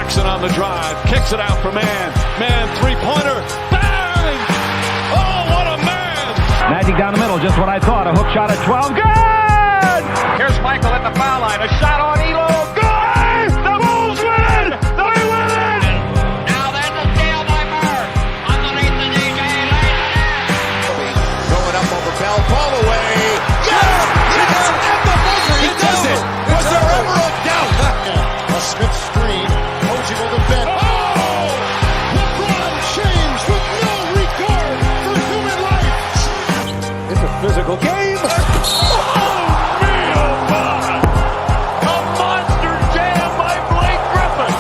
Jackson on the drive, kicks it out for man. Man, three-pointer, bang! Oh, what a man! Magic down the middle, just what I thought. A hook shot at 12, good! Here's Michael at the foul line, a shot on Elo, good! The Bulls win! They win it! Now there's a steal by Murr, underneath the DJ, going up over Bell, ball away, yes! Yes! At the buzzer, he does it! Was there ever a doubt? A Smith screen, Posey will defend. Oh! LeBron James with no regard for human life! It's a physical game. Oh, me, oh, my! A monster jam by Blake Griffin!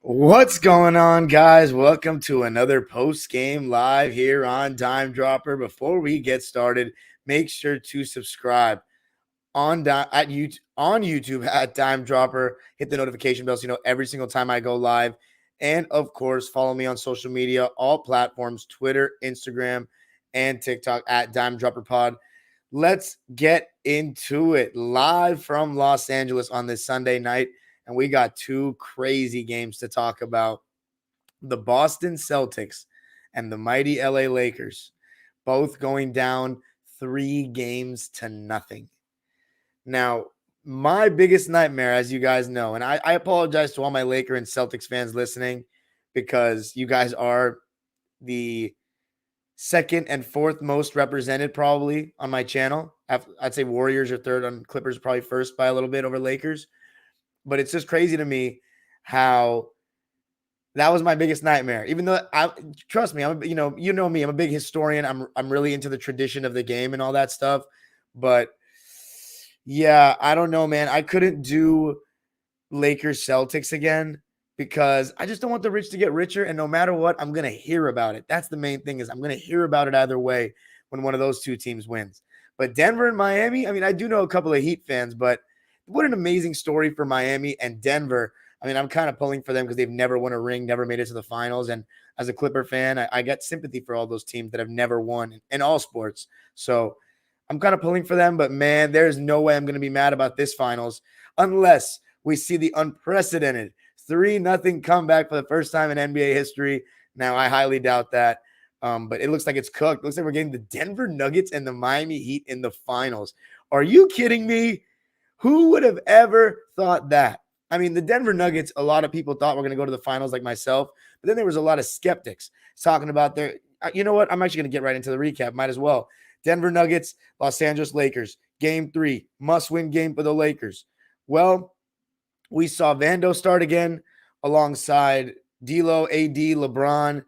What's going on, guys? Welcome to another post-game live here on Dime Dropper. Before we get started, make sure to subscribe on YouTube at Dime Dropper. Hit the notification bell so you know every single time I go live. And, of course, follow me on social media, all platforms, Twitter, Instagram, and TikTok at Dime Dropper Pod. Let's get into it. Live from Los Angeles on this Sunday night. And we got two crazy games to talk about. The Boston Celtics and the mighty LA Lakers, both going down 3-0. Now, my biggest nightmare, as you guys know, and I apologize to all my Laker and Celtics fans listening because you guys are the second and fourth most represented probably on my channel. I'd say Warriors are third, on Clippers probably first by a little bit over Lakers. But it's just crazy to me how that was my biggest nightmare. Even though trust me, you know me, I'm a big historian. I'm really into the tradition of the game and all that stuff. But yeah, I don't know, man. I couldn't do Lakers Celtics again because I just don't want the rich to get richer. And no matter what, I'm gonna hear about it. That's the main thing, is I'm gonna hear about it either way when one of those two teams wins. But Denver and Miami, I mean, I do know a couple of Heat fans, but what an amazing story for Miami and Denver. I mean, I'm kind of pulling for them because they've never won a ring, never made it to the finals. And as a Clipper fan, I get sympathy for all those teams that have never won in all sports. So I'm kind of pulling for them. But, man, there's no way I'm going to be mad about this finals unless we see the unprecedented 3-0 comeback for the first time in NBA history. Now, I highly doubt that. But it looks like it's cooked. It looks like we're getting the Denver Nuggets and the Miami Heat in the finals. Are you kidding me? Who would have ever thought that? I mean, the Denver Nuggets, a lot of people thought were going to go to the finals like myself, but then there was a lot of skeptics talking about their, you know what? I'm actually going to get right into the recap. Might as well. Denver Nuggets, Los Angeles Lakers, Game 3, must-win game for the Lakers. Well, we saw Vando start again alongside D'Lo, AD, LeBron,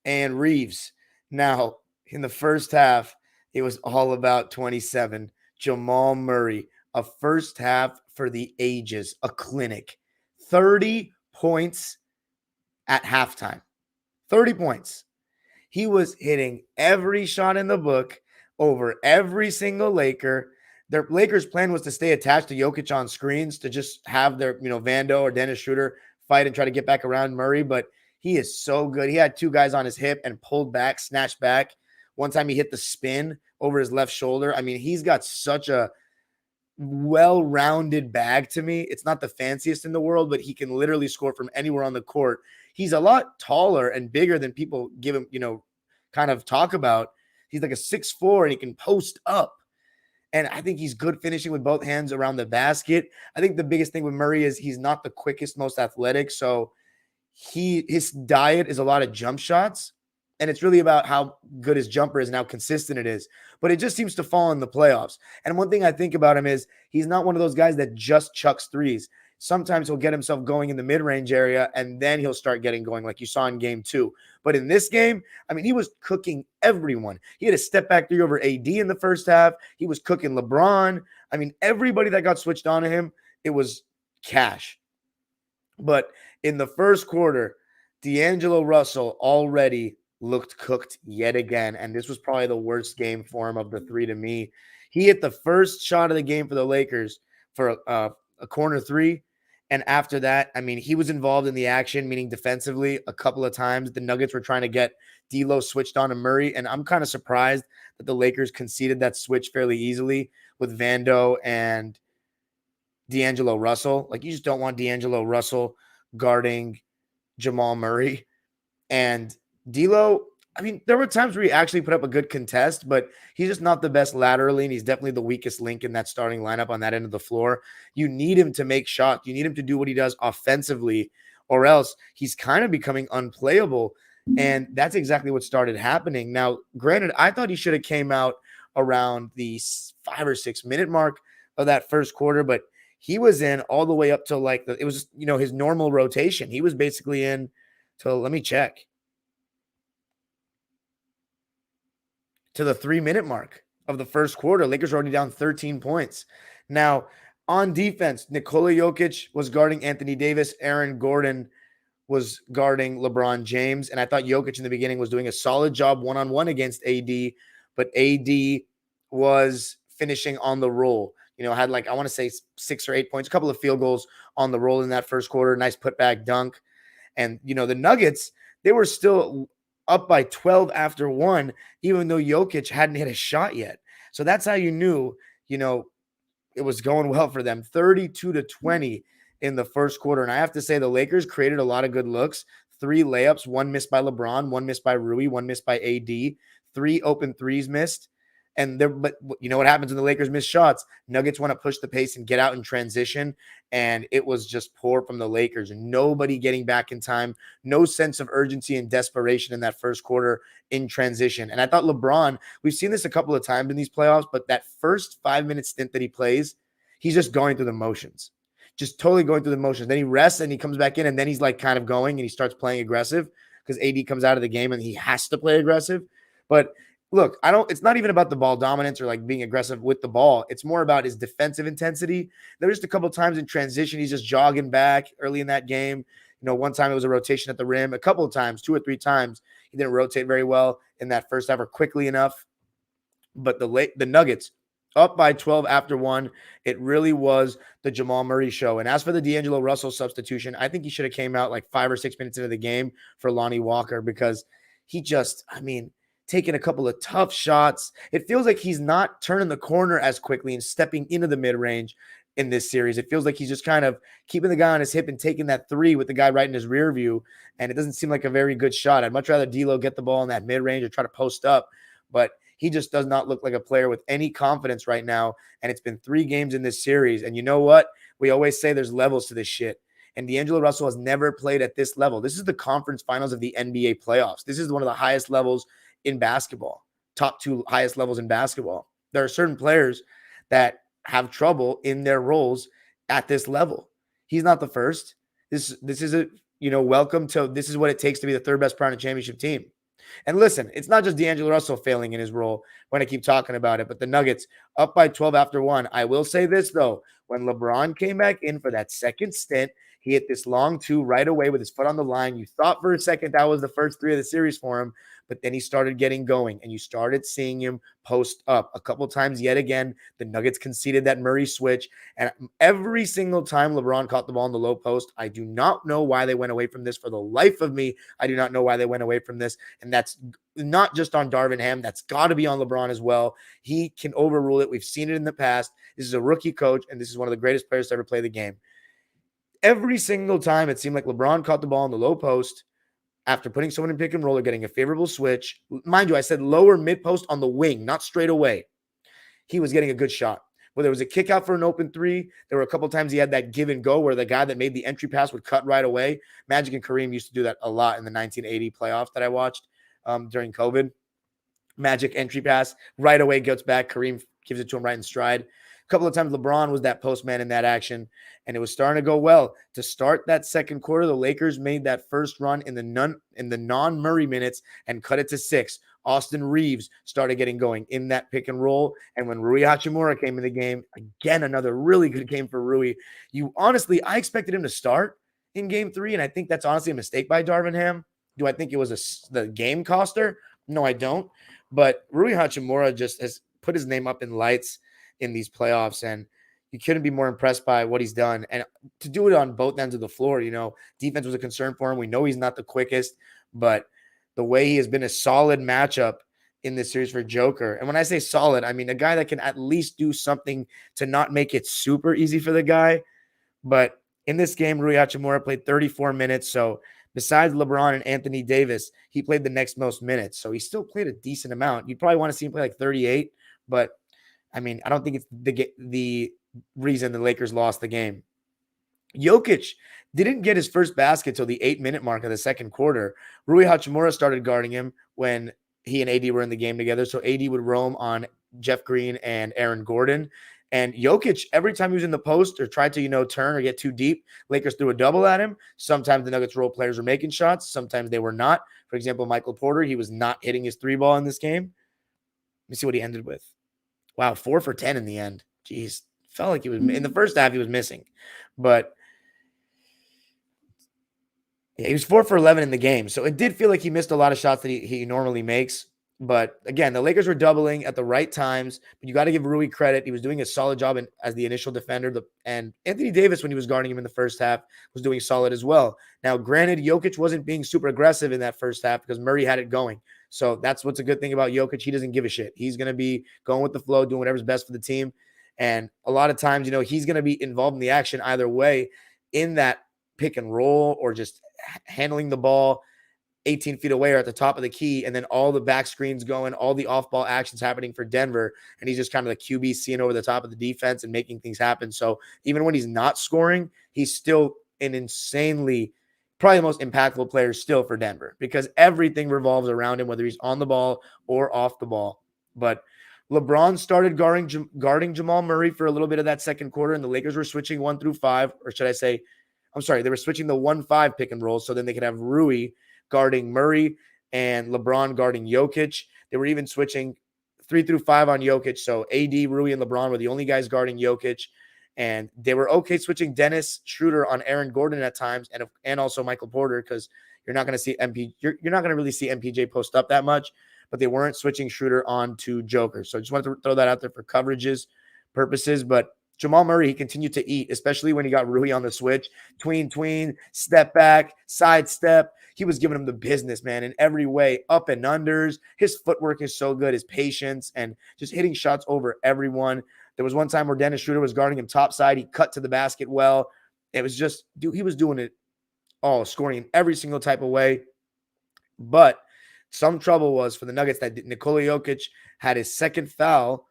and Reeves. Now, in the first half, it was all about 27. Jamal Murray, a first half for the ages, a clinic. 30 points at halftime. 30 points. He was hitting every shot in the book over every single Laker. Their Lakers' plan was to stay attached to Jokic on screens, to just have their, Vando or Dennis Schroeder fight and try to get back around Murray, but he is so good. He had two guys on his hip and pulled back, snatched back. One time he hit the spin over his left shoulder. I mean, he's got such a well-rounded bag to me. It's not the fanciest in the world, but he can literally score from anywhere on the court. He's a lot taller and bigger than people give him, kind of talk about. He's like a 6'4", and he can post up. And I think he's good finishing with both hands around the basket. I think the biggest thing with Murray is he's not the quickest, most athletic. So his diet is a lot of jump shots. And it's really about how good his jumper is and how consistent it is. But it just seems to fall in the playoffs. And one thing I think about him is he's not one of those guys that just chucks threes. Sometimes he'll get himself going in the mid-range area, and then he'll start getting going like you saw in Game 2. But in this game, I mean, he was cooking everyone. He had a step-back three over AD in the first half. He was cooking LeBron. I mean, everybody that got switched on to him, it was cash. But in the first quarter, D'Angelo Russell already looked cooked yet again, and this was probably the worst game for him of the three to me. He hit the first shot of the game for the Lakers for a corner three, and after that, I mean, he was involved in the action, meaning defensively, a couple of times. The Nuggets were trying to get D'Lo switched on to Murray, and I'm kind of surprised that the Lakers conceded that switch fairly easily with Vando and D'Angelo Russell. Like, you just don't want D'Angelo Russell guarding Jamal Murray. And D'Lo, I mean, there were times where he actually put up a good contest, but he's just not the best laterally, and he's definitely the weakest link in that starting lineup on that end of the floor. You need him to make shots. You need him to do what he does offensively, or else he's kind of becoming unplayable. And that's exactly what started happening. Now, granted, I thought he should have came out around the 5 or 6 minute mark of that first quarter, but he was in all the way up to like it was, his normal rotation. He was basically in till, let me check, to the 3 minute mark of the first quarter. Lakers were already down 13 points. Now, on defense, Nikola Jokic was guarding Anthony Davis. Aaron Gordon was guarding LeBron James. And I thought Jokic in the beginning was doing a solid job one-on-one against AD, but AD was finishing on the roll. Had like, I want to say 6 or 8 points, a couple of field goals on the roll in that first quarter. Nice putback dunk. And, the Nuggets, they were still up by 12 after 1, even though Jokic hadn't hit a shot yet. So that's how you knew, it was going well for them. 32-20 in the first quarter. And I have to say, the Lakers created a lot of good looks. 3 layups, 1 missed by LeBron, 1 missed by Rui, 1 missed by AD, 3 open threes missed. But you know what happens when the Lakers miss shots? Nuggets want to push the pace and get out in transition, and it was just poor from the Lakers. Nobody getting back in time, no sense of urgency and desperation in that first quarter in transition. And I thought LeBron, we've seen this a couple of times in these playoffs, but that first 5-minute stint that he plays, he's just going through the motions, just totally going through the motions. Then he rests and he comes back in, and then he's like kind of going and he starts playing aggressive because AD comes out of the game and he has to play aggressive. But look, it's not even about the ball dominance or like being aggressive with the ball. It's more about his defensive intensity. There was just a couple of times in transition, he's just jogging back early in that game. One time it was a rotation at the rim. A couple of times, 2 or 3 times, he didn't rotate very well in that first half or quickly enough. But the Nuggets, up by 12 after 1, it really was the Jamal Murray show. And as for the D'Angelo Russell substitution, I think he should have came out like 5 or 6 minutes into the game for Lonnie Walker, because he just, taking a couple of tough shots. It feels like he's not turning the corner as quickly and stepping into the mid-range in this series. It feels like he's just kind of keeping the guy on his hip and taking that 3 with the guy right in his rear view, and it doesn't seem like a very good shot. I'd much rather D'Lo get the ball in that mid-range or try to post up, but he just does not look like a player with any confidence right now, and it's been 3 games in this series. And you know what? We always say there's levels to this shit. And D'Angelo Russell has never played at this level. This is the conference finals of the NBA playoffs. This is one of the highest levels in basketball, top 2 highest levels in basketball. There are certain players that have trouble in their roles at this level. He's not the first. This is a, welcome to, this is what it takes to be the 3rd best player on a championship team. And listen, it's not just D'Angelo Russell failing in his role when I keep talking about it, but the Nuggets up by 12 after 1. I will say this, though. When LeBron came back in for that second stint, he hit this long 2 right away with his foot on the line. You thought for a second that was the first 3 of the series for him, but then he started getting going, and you started seeing him post up a couple times yet again. The Nuggets conceded that Murray switch, and every single time LeBron caught the ball in the low post, I do not know why they went away from this. For the life of me, I do not know why they went away from this, and that's not just on Darvin Ham. That's got to be on LeBron as well. He can overrule it. We've seen it in the past. This is a rookie coach, and this is one of the greatest players to ever play the game. Every single time it seemed like LeBron caught the ball in the low post after putting someone in pick and roll or getting a favorable switch. Mind you, I said lower mid post on the wing, not straight away. He was getting a good shot. Whether it was a kick out for an open 3, there were a couple times he had that give and go where the guy that made the entry pass would cut right away. Magic and Kareem used to do that a lot in the 1980 playoffs that I watched during COVID. Magic entry pass, right away gets back. Kareem gives it to him right in stride. A couple of times LeBron was that postman in that action, and it was starting to go well. To start that second quarter, the Lakers made that first run in the non-Murray minutes and cut it to 6. Austin Reeves started getting going in that pick and roll, and when Rui Hachimura came in the game, again, another really good game for Rui. I expected him to start in game 3, and I think that's honestly a mistake by Darvin Ham. Do I think it was the game coster? No, I don't. But Rui Hachimura just has put his name up in lights in these playoffs, and you couldn't be more impressed by what he's done. And to do it on both ends of the floor, defense was a concern for him. We know he's not the quickest, but the way he has been a solid matchup in this series for Joker. And when I say solid, I mean a guy that can at least do something to not make it super easy for the guy. But in this game, Rui Hachimura played 34 minutes. So besides LeBron and Anthony Davis, he played the next most minutes. So he still played a decent amount. You'd probably want to see him play like 38. But, I mean, I don't think it's the reason the Lakers lost the game. Jokic didn't get his first basket till the 8-minute mark of the second quarter. Rui Hachimura started guarding him when he and AD were in the game together. So AD would roam on Jeff Green and Aaron Gordon. And Jokic, every time he was in the post or tried to, turn or get too deep, Lakers threw a double at him. Sometimes the Nuggets role players were making shots. Sometimes they were not. For example, Michael Porter, he was not hitting his three ball in this game. Let me see what he ended with. Wow, 4 for 10 in the end. Jeez, felt like he was in the first half. He was missing, but yeah, he was 4 for 11 in the game. So it did feel like he missed a lot of shots that he normally makes. But again, the Lakers were doubling at the right times. But you got to give Rui credit. He was doing a solid job as the initial defender. And Anthony Davis, when he was guarding him in the first half, was doing solid as well. Now, granted, Jokic wasn't being super aggressive in that first half because Murray had it going. So that's what's a good thing about Jokic. He doesn't give a shit. He's going to be going with the flow, doing whatever's best for the team. And a lot of times, he's going to be involved in the action either way in that pick and roll or just handling the ball 18 feet away or at the top of the key, and then all the back screens going, all the off-ball actions happening for Denver, and he's just kind of the QB seeing over the top of the defense and making things happen. So even when he's not scoring, he's still an insanely, probably the most impactful player still for Denver because everything revolves around him, whether he's on the ball or off the ball. But LeBron started guarding Jamal Murray for a little bit of that second quarter, and the Lakers were switching 1 through 5, or should I say, they were switching the 1-5 pick and roll so then they could have Rui guarding Murray and LeBron guarding Jokic. They were even switching 3 through 5 on Jokic. So AD, Rui, and LeBron were the only guys guarding Jokic. And they were okay switching Dennis Schroeder on Aaron Gordon at times and also Michael Porter because you're not going to see you're not going to really see MPJ post up that much, but they weren't switching Schroeder on to Joker. So I just wanted to throw that out there for coverages purposes. But Jamal Murray, he continued to eat, especially when he got Rui on the switch. Tween, step back, side step. He was giving him the business, man, in every way, up and unders. His footwork is so good, his patience, and just hitting shots over everyone. There was one time where Dennis Schroeder was guarding him topside. He cut to the basket well. It was just, he was doing it all, scoring in every single type of way. But some trouble was for the Nuggets that Nikola Jokic had his second foul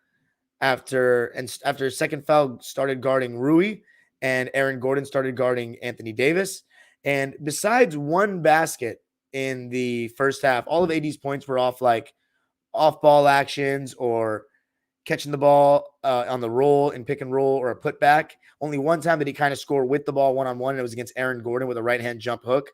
after his second foul started guarding Rui, and Aaron Gordon started guarding Anthony Davis. And besides one basket in the first half, all of AD's points were off ball actions or catching the ball on the roll and pick and roll or a putback. Only one time did he kind of score with the ball one-on-one, and it was against Aaron Gordon with a right-hand jump hook.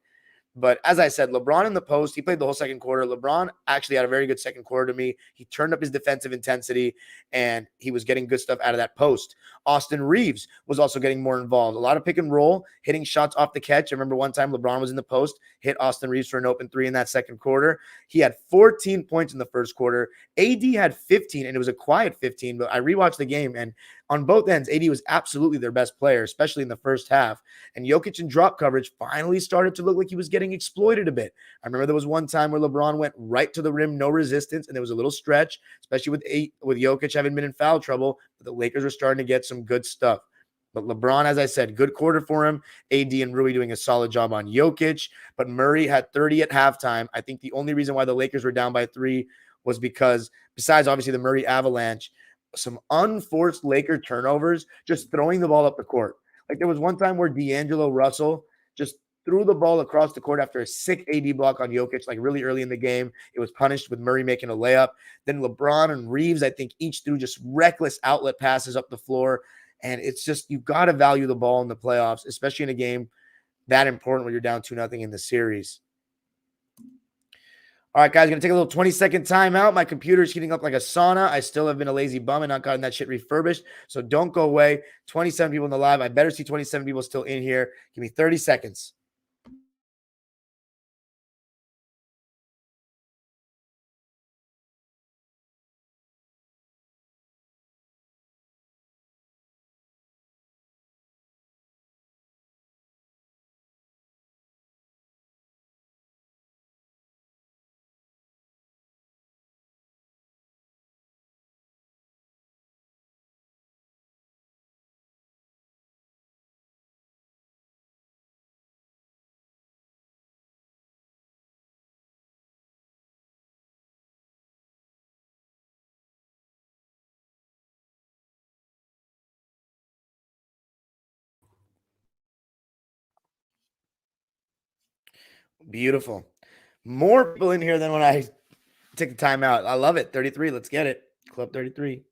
But as I said, LeBron in the post, he played the whole second quarter. LeBron actually had a very good second quarter to me. He turned up his defensive intensity, and he was getting good stuff out of that post. Austin Reeves was also getting more involved. A lot of pick and roll, hitting shots off the catch. I remember one time LeBron was in the post, hit Austin Reeves for an open 3 in that second quarter. He had 14 points in the first quarter. AD had 15, and it was a quiet 15, but I rewatched the game, and on both ends, AD was absolutely their best player, especially in the first half. And Jokic in drop coverage finally started to look like he was getting exploited a bit. I remember there was one time where LeBron went right to the rim, no resistance, and there was a little stretch, especially with Jokic having been in foul trouble. But the Lakers were starting to get some good stuff. But LeBron, as I said, good quarter for him. AD and Rui doing a solid job on Jokic. But Murray had 30 at halftime. I think the only reason why the Lakers were down by 3 was because, besides obviously the Murray avalanche, some unforced Laker turnovers, just throwing the ball up the court. Like there was one time where D'Angelo Russell just threw the ball across the court after a sick AD block on Jokic, like really early in the game. It was punished with Murray making a layup. Then LeBron and Reeves, I think, each threw just reckless outlet passes up the floor. And it's just, you've got to value the ball in the playoffs, especially in a game that important when you're down 2-0 in the series. All right, guys, going to take a little 20-second timeout. My computer is heating up like a sauna. I still have been a lazy bum and not gotten that shit refurbished. So don't go away. 27 people in the live. I better see 27 people still in here. Give me 30 seconds. Beautiful. More people in here than when I took the time out. I love it. 33. Let's get it. Club 33.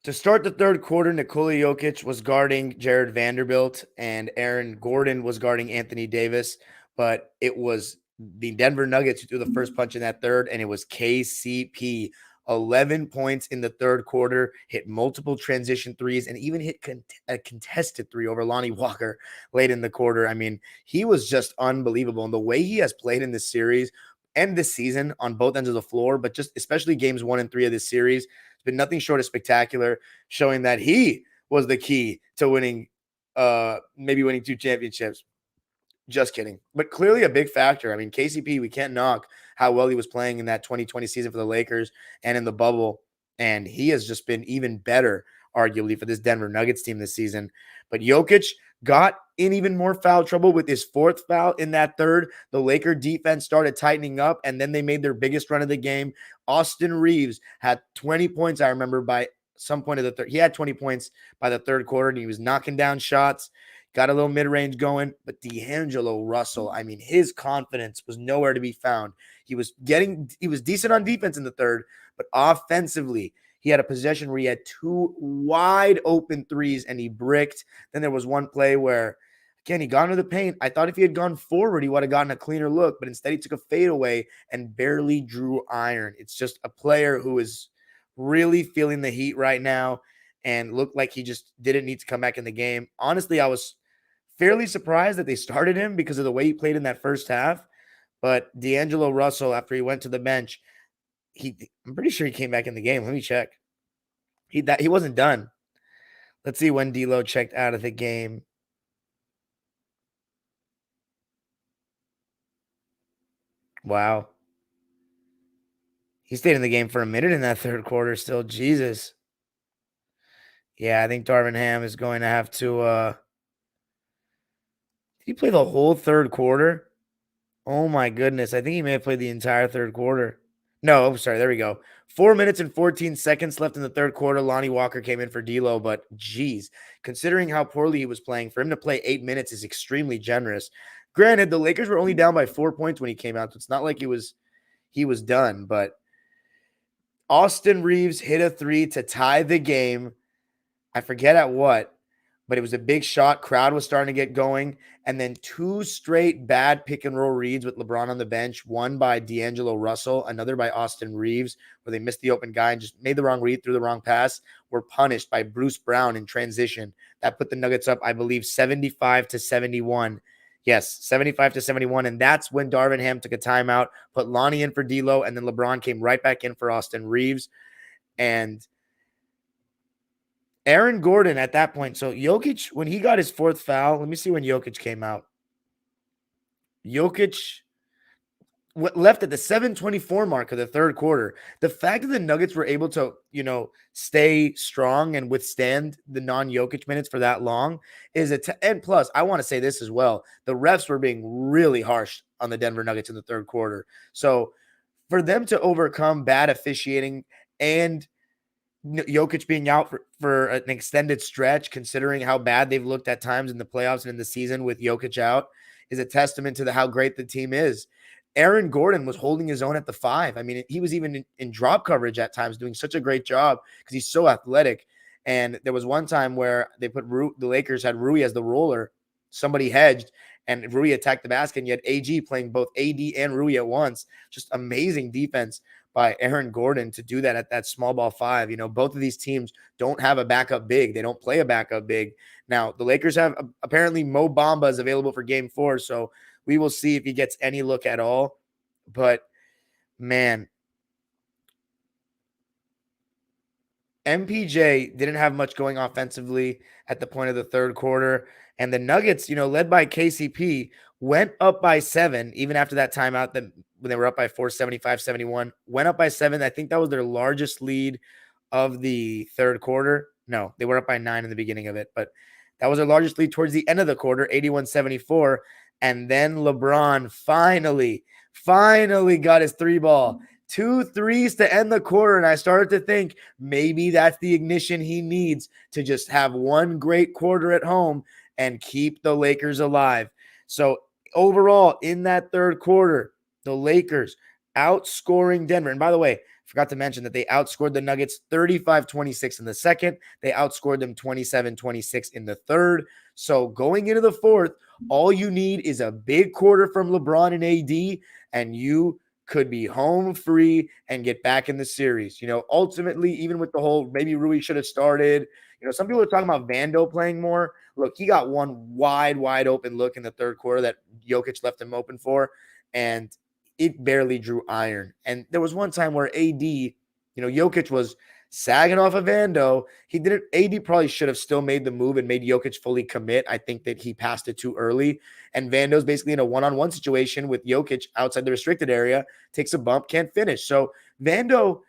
To start the third quarter, Nikola Jokic was guarding Jared Vanderbilt and Aaron Gordon was guarding Anthony Davis, but it was the Denver Nuggets who threw the first punch in that third, and it was KCP. 11 points in the third quarter, hit multiple transition threes, and even hit a contested three over Lonnie Walker late in the quarter. I mean, he was just unbelievable. And the way he has played in this series and this season on both ends of the floor, but just especially games 1 and 3 of this series, been nothing short of spectacular, showing that he was the key to winning, maybe winning 2 championships. Just kidding. But clearly a big factor. I mean, KCP, we can't knock how well he was playing in that 2020 season for the Lakers and in the bubble. And he has just been even better, arguably, for this Denver Nuggets team this season. But Jokic got in even more foul trouble with his 4th foul in that third. The Laker defense started tightening up, and then they made their biggest run of the game. Austin Reeves had 20 points, I remember, by some point of the third. He had 20 points by the third quarter, and he was knocking down shots, got a little mid-range going. But D'Angelo Russell, I mean, his confidence was nowhere to be found. He was decent on defense in the third, but offensively, he had a possession where he had 2 wide open threes and he bricked. Then there was one play where, again, he got into the paint. I thought if he had gone forward, he would have gotten a cleaner look, but instead he took a fadeaway and barely drew iron. It's just a player who is really feeling the heat right now and looked like he just didn't need to come back in the game. Honestly, I was fairly surprised that they started him because of the way he played in that first half. But D'Angelo Russell, after he went to the bench, I'm pretty sure he came back in the game. Let me check. He wasn't done. Let's see when D'Lo checked out of the game. Wow. He stayed in the game for a minute in that third quarter still. Jesus. Yeah, I think Darvin Ham is going to have to did he play the whole third quarter? Oh my goodness. I think he may have played the entire third quarter. No, sorry. There we go. 4 minutes and 14 seconds left in the third quarter. Lonnie Walker came in for D'Lo, but geez, considering how poorly he was playing, for him to play 8 minutes is extremely generous. Granted, the Lakers were only down by 4 points when he came out, so it's not like he was done. But Austin Reeves hit a 3 to tie the game. I forget at what, but it was a big shot. Crowd was starting to get going. And then 2 straight bad pick and roll reads with LeBron on the bench, one by D'Angelo Russell, another by Austin Reeves, where they missed the open guy and just made the wrong read, threw the wrong pass, were punished by Bruce Brown in transition. That put the Nuggets up, I believe, 75-71. Yes, 75-71. And that's when Darvin Ham took a timeout, put Lonnie in for D'Lo, and then LeBron came right back in for Austin Reeves. And Aaron Gordon at that point. So Jokic, when he got his 4th foul, let me see when Jokic came out. Jokic left at the 7:24 mark of the third quarter. The fact that the Nuggets were able to, stay strong and withstand the non-Jokic minutes for that long is and plus, I want to say this as well. The refs were being really harsh on the Denver Nuggets in the third quarter. So for them to overcome bad officiating and Jokic being out for an extended stretch, considering how bad they've looked at times in the playoffs and in the season with Jokic out, is a testament to how great the team is. Aaron Gordon was holding his own at the 5. I mean, he was even in drop coverage at times, doing such a great job because he's so athletic. And there was one time where they put the Lakers had Rui as the roller. Somebody hedged, and Rui attacked the basket, and you had AG playing both AD and Rui at once. Just amazing defense by Aaron Gordon to do that at that small ball 5. Both of these teams don't have a backup big. They don't play a backup big. Now, the Lakers have apparently Mo Bamba is available for game 4, so we will see if he gets any look at all. But, man, MPJ didn't have much going offensively at the point of the third quarter. And the Nuggets, led by KCP, went up by 7, even after that timeout when they were up by 4, 75-71, went up by 7. I think that was their largest lead of the third quarter. No, they were up by 9 in the beginning of it, but that was their largest lead towards the end of the quarter, 81-74. And then LeBron finally got his 3 ball. 2 threes to end the quarter, and I started to think maybe that's the ignition he needs to just have one great quarter at home and keep the Lakers alive. So overall, in that third quarter, the Lakers outscoring Denver. And by the way, forgot to mention that they outscored the Nuggets 35-26 in the second. They outscored them 27-26 in the third. So going into the fourth, all you need is a big quarter from LeBron and AD, and you could be home free and get back in the series. Ultimately, even with the whole maybe Rui should have started, some people are talking about Vando playing more. Look, he got one wide open look in the third quarter that Jokic left him open for, and it barely drew iron. And there was one time where AD, Jokic was sagging off of Vando. AD probably should have still made the move and made Jokic fully commit. I think that he passed it too early. And Vando's basically in a one-on-one situation with Jokic outside the restricted area, takes a bump, can't finish. So Vando,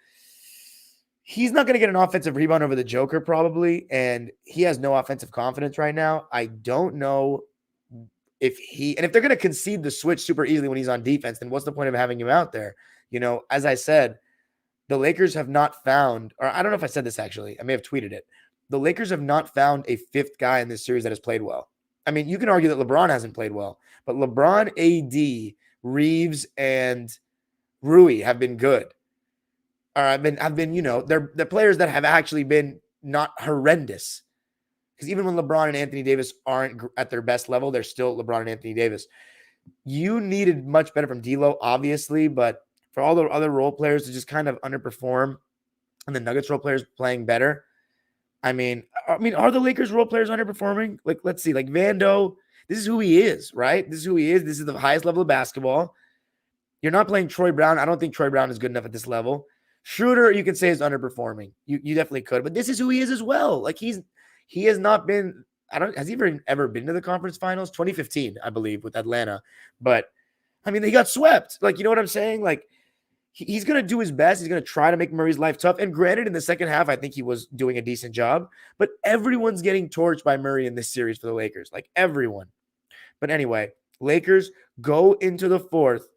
he's not going to get an offensive rebound over the Joker probably, and he has no offensive confidence right now. I don't know if they're going to concede the switch super easily when he's on defense, then what's the point of having him out there? As I said, the Lakers have not found, or I don't know if I said this actually, I may have tweeted it. The Lakers have not found a fifth guy in this series that has played well. I mean, you can argue that LeBron hasn't played well, but LeBron, AD, Reeves, and Rui have been good. Or have been, they're players that have actually been not horrendous. Because even when LeBron and Anthony Davis aren't at their best level, they're still LeBron and Anthony Davis. You needed much better from D'Lo, obviously, but for all the other role players to just kind of underperform and the Nuggets role players playing better. I mean, are the Lakers role players underperforming? Like, let's see, like Vando, this is who he is, right? This is who he is. This is the highest level of basketball. You're not playing Troy Brown. I don't think Troy Brown is good enough at this level. Schroeder, you could say, is underperforming. You definitely could, but this is who he is as well. Like he has not been, has he ever been to the conference finals? 2015, I believe, with Atlanta. But I mean, he got swept. Like, you know what I'm saying? Like, he's going to do his best. He's going to try to make Murray's life tough. And granted, in the second half, I think he was doing a decent job. But everyone's getting torched by Murray in this series for the Lakers. Like, everyone. But anyway, Lakers go into the fourth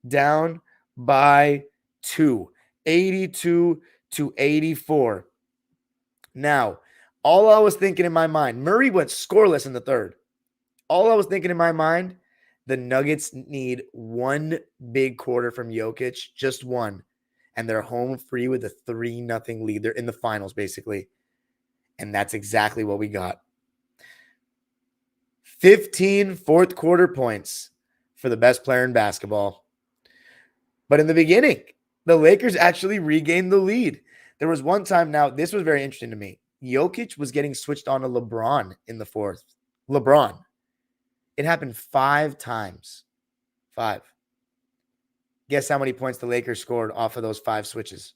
down by 2, 82-84. Now, all I was thinking in my mind, Murray went scoreless in the third. All I was thinking in my mind, the Nuggets need one big quarter from Jokic, just one, and they're home free with a 3-0 lead. They're in the finals, basically. And that's exactly what we got. 15 fourth quarter points for the best player in basketball. But in the beginning, the Lakers actually regained the lead. There was one time, now this was very interesting to me. Jokic was getting switched on to LeBron in the fourth. LeBron. It happened 5 times. 5. Guess how many points the Lakers scored off of those 5 switches?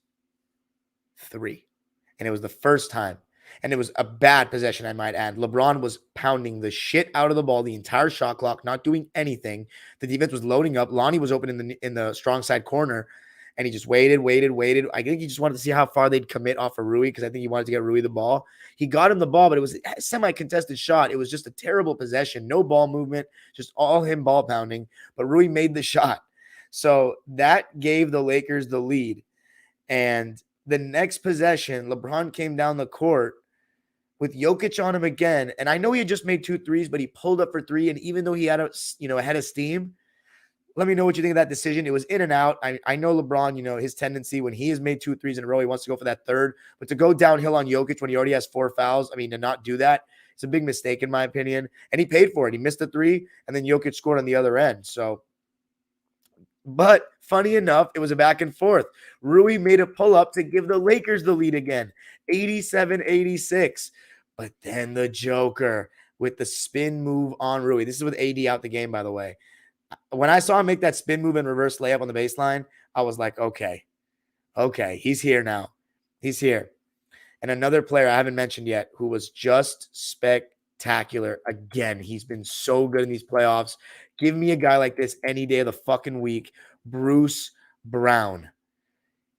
3. And it was the first time. And it was a bad possession, I might add. LeBron was pounding the shit out of the ball the entire shot clock, not doing anything. The defense was loading up. Lonnie was open in the strong side corner. And he just waited. I think he just wanted to see how far they'd commit off of Rui, because I think he wanted to get Rui the ball. He got him the ball, but it was a semi-contested shot. It was just a terrible possession. No ball movement, just all him ball pounding. But Rui made the shot. So that gave the Lakers the lead. And the next possession, LeBron came down the court with Jokic on him again. And I know he had just made 2 threes, but he pulled up for 3. And even though he had a head of steam, let me know what you think of that decision. It was in and out. I know LeBron, his tendency when he has made 2 threes in a row, he wants to go for that third. But to go downhill on Jokic when he already has 4 fouls, to not do that, it's a big mistake in my opinion. And he paid for it. He missed the 3, and then Jokic scored on the other end. But funny enough, it was a back and forth. Rui made a pull-up to give the Lakers the lead again, 87-86. But then the Joker with the spin move on Rui. This is with AD out the game, by the way. When I saw him make that spin move and reverse layup on the baseline, I was like, okay, he's here now. He's here. And another player I haven't mentioned yet who was just spectacular. Again, he's been so good in these playoffs. Give me a guy like this any day of the fucking week. Bruce Brown.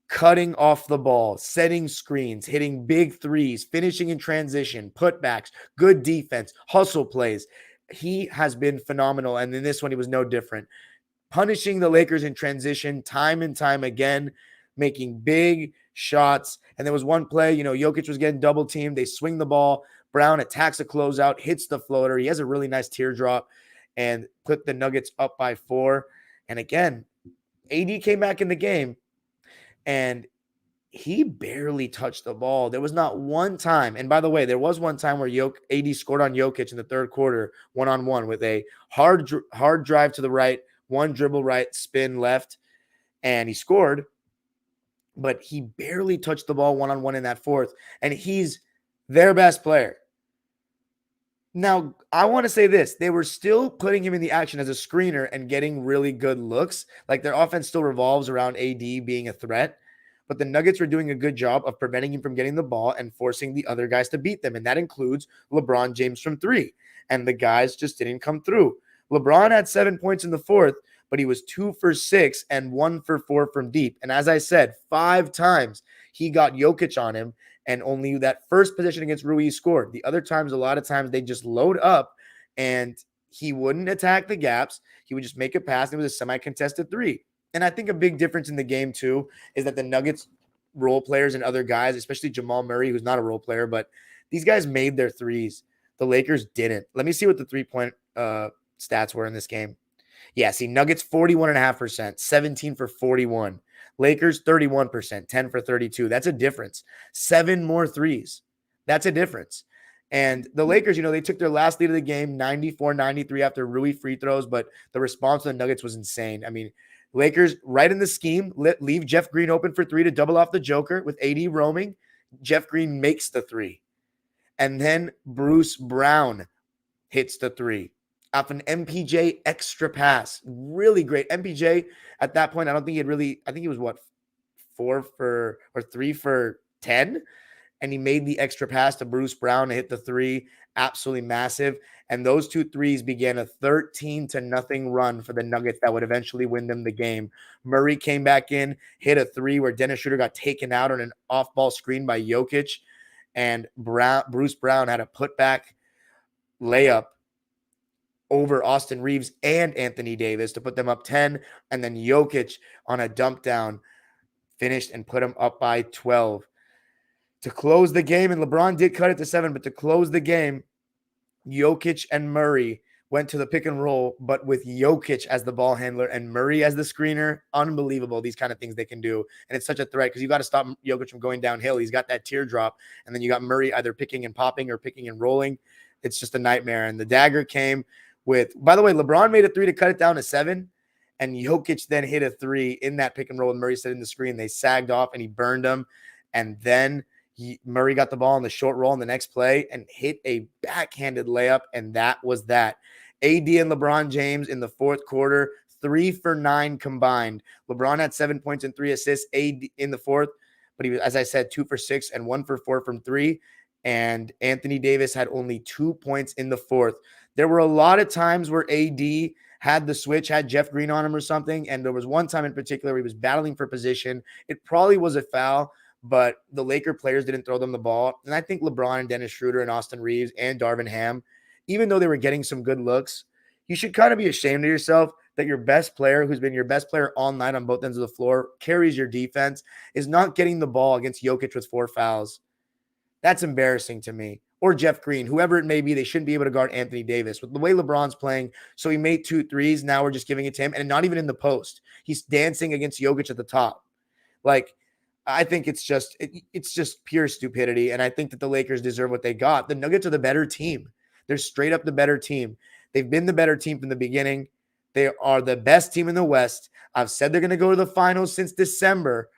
Cutting off the ball, setting screens, hitting big threes, finishing in transition, putbacks, good defense, hustle plays. He has been phenomenal, and in this one, he was no different. Punishing the Lakers in transition time and time again, making big shots. And there was one play, Jokic was getting double teamed. They swing the ball. Brown attacks a closeout, hits the floater. He has a really nice teardrop. and put the Nuggets up by 4. And again, AD came back in the game, and he barely touched the ball. There was not one time. And by the way, there was one time where AD scored on Jokic in the third quarter, one-on-one with a hard drive to the right, one dribble right, spin left, and he scored. But he barely touched the ball one-on-one in that fourth, and he's their best player. Now, I want to say this. They were still putting him in the action as a screener and getting really good looks. Like, their offense still revolves around AD being a threat. But the Nuggets were doing a good job of preventing him from getting the ball and forcing the other guys to beat them. And that includes LeBron James from 3. And the guys just didn't come through. LeBron had 7 points in the fourth, but he was 2 for 6 and 1 for 4 from deep. And as I said, 5 times he got Jokic on him, and only that first possession against Rui scored. The other times, a lot of times, they just load up, and he wouldn't attack the gaps. He would just make a pass, and it was a semi-contested 3. And I think a big difference in the game, too, is that the Nuggets role players and other guys, especially Jamal Murray, who's not a role player, but these guys made their threes. The Lakers didn't. Let me see what the three-point stats were in this game. Yeah, see, Nuggets 41.5%, 17 for 41. Lakers 31%, 10 for 32. That's a difference. 7 more threes. That's a difference. And the Lakers, they took their last lead of the game, 94-93 after Rui free throws, but the response to the Nuggets was insane. I mean, Lakers right in the scheme, leave Jeff Green open for 3 to double off the Joker with AD roaming. Jeff Green makes the 3. And then Bruce Brown hits the 3 off an MPJ extra pass. Really great. MPJ at that point, I think he was 3 for 10. And he made the extra pass to Bruce Brown to hit the 3. Absolutely massive. And those 2 threes began a 13-0 run for the Nuggets that would eventually win them the game. Murray came back in, hit a 3 where Dennis Schroeder got taken out on an off-ball screen by Jokic. And Bruce Brown had a putback layup over Austin Reeves and Anthony Davis to put them up 10. And then Jokic on a dump down finished and put them up by 12. To close the game, and LeBron did cut it to 7, but to close the game, Jokic and Murray went to the pick and roll, but with Jokic as the ball handler and Murray as the screener. Unbelievable, these kind of things they can do. And it's such a threat because you got to stop Jokic from going downhill. He's got that teardrop, and then you got Murray either picking and popping or picking and rolling. It's just a nightmare. And the dagger came with, by the way, LeBron made a 3 to cut it down to 7, and Jokic then hit a 3 in that pick and roll, and Murray set in the screen. They sagged off, and he burned them. And then Murray got the ball on the short roll in the next play and hit a backhanded layup, and that was that. AD and LeBron James in the fourth quarter, 3 for 9 combined. LeBron had 7 points and 3 assists AD in the fourth, but he was, as I said, 2 for 6 and 1 for 4 from 3. And Anthony Davis had only 2 points in the fourth. There were a lot of times where AD had the switch, had Jeff Green on him or something, and there was one time in particular where he was battling for position. It probably was a foul, but the Laker players didn't throw them the ball. And I think LeBron and Dennis Schroeder and Austin Reeves and Darvin Ham, even though they were getting some good looks, you should kind of be ashamed of yourself that your best player, who's been your best player all night on both ends of the floor, carries your defense, is not getting the ball against Jokic with 4 fouls. That's embarrassing to me. Or Jeff Green, whoever it may be, they shouldn't be able to guard Anthony Davis. With the way LeBron's playing, so he made 2 threes, now we're just giving it to him, and not even in the post. He's dancing against Jokic at the top. Like, I think it's just pure stupidity, and I think that the Lakers deserve what they got. The Nuggets are the better team. They're straight up the better team. They've been the better team from the beginning. They are the best team in the West. I've said they're going to go to the finals since December,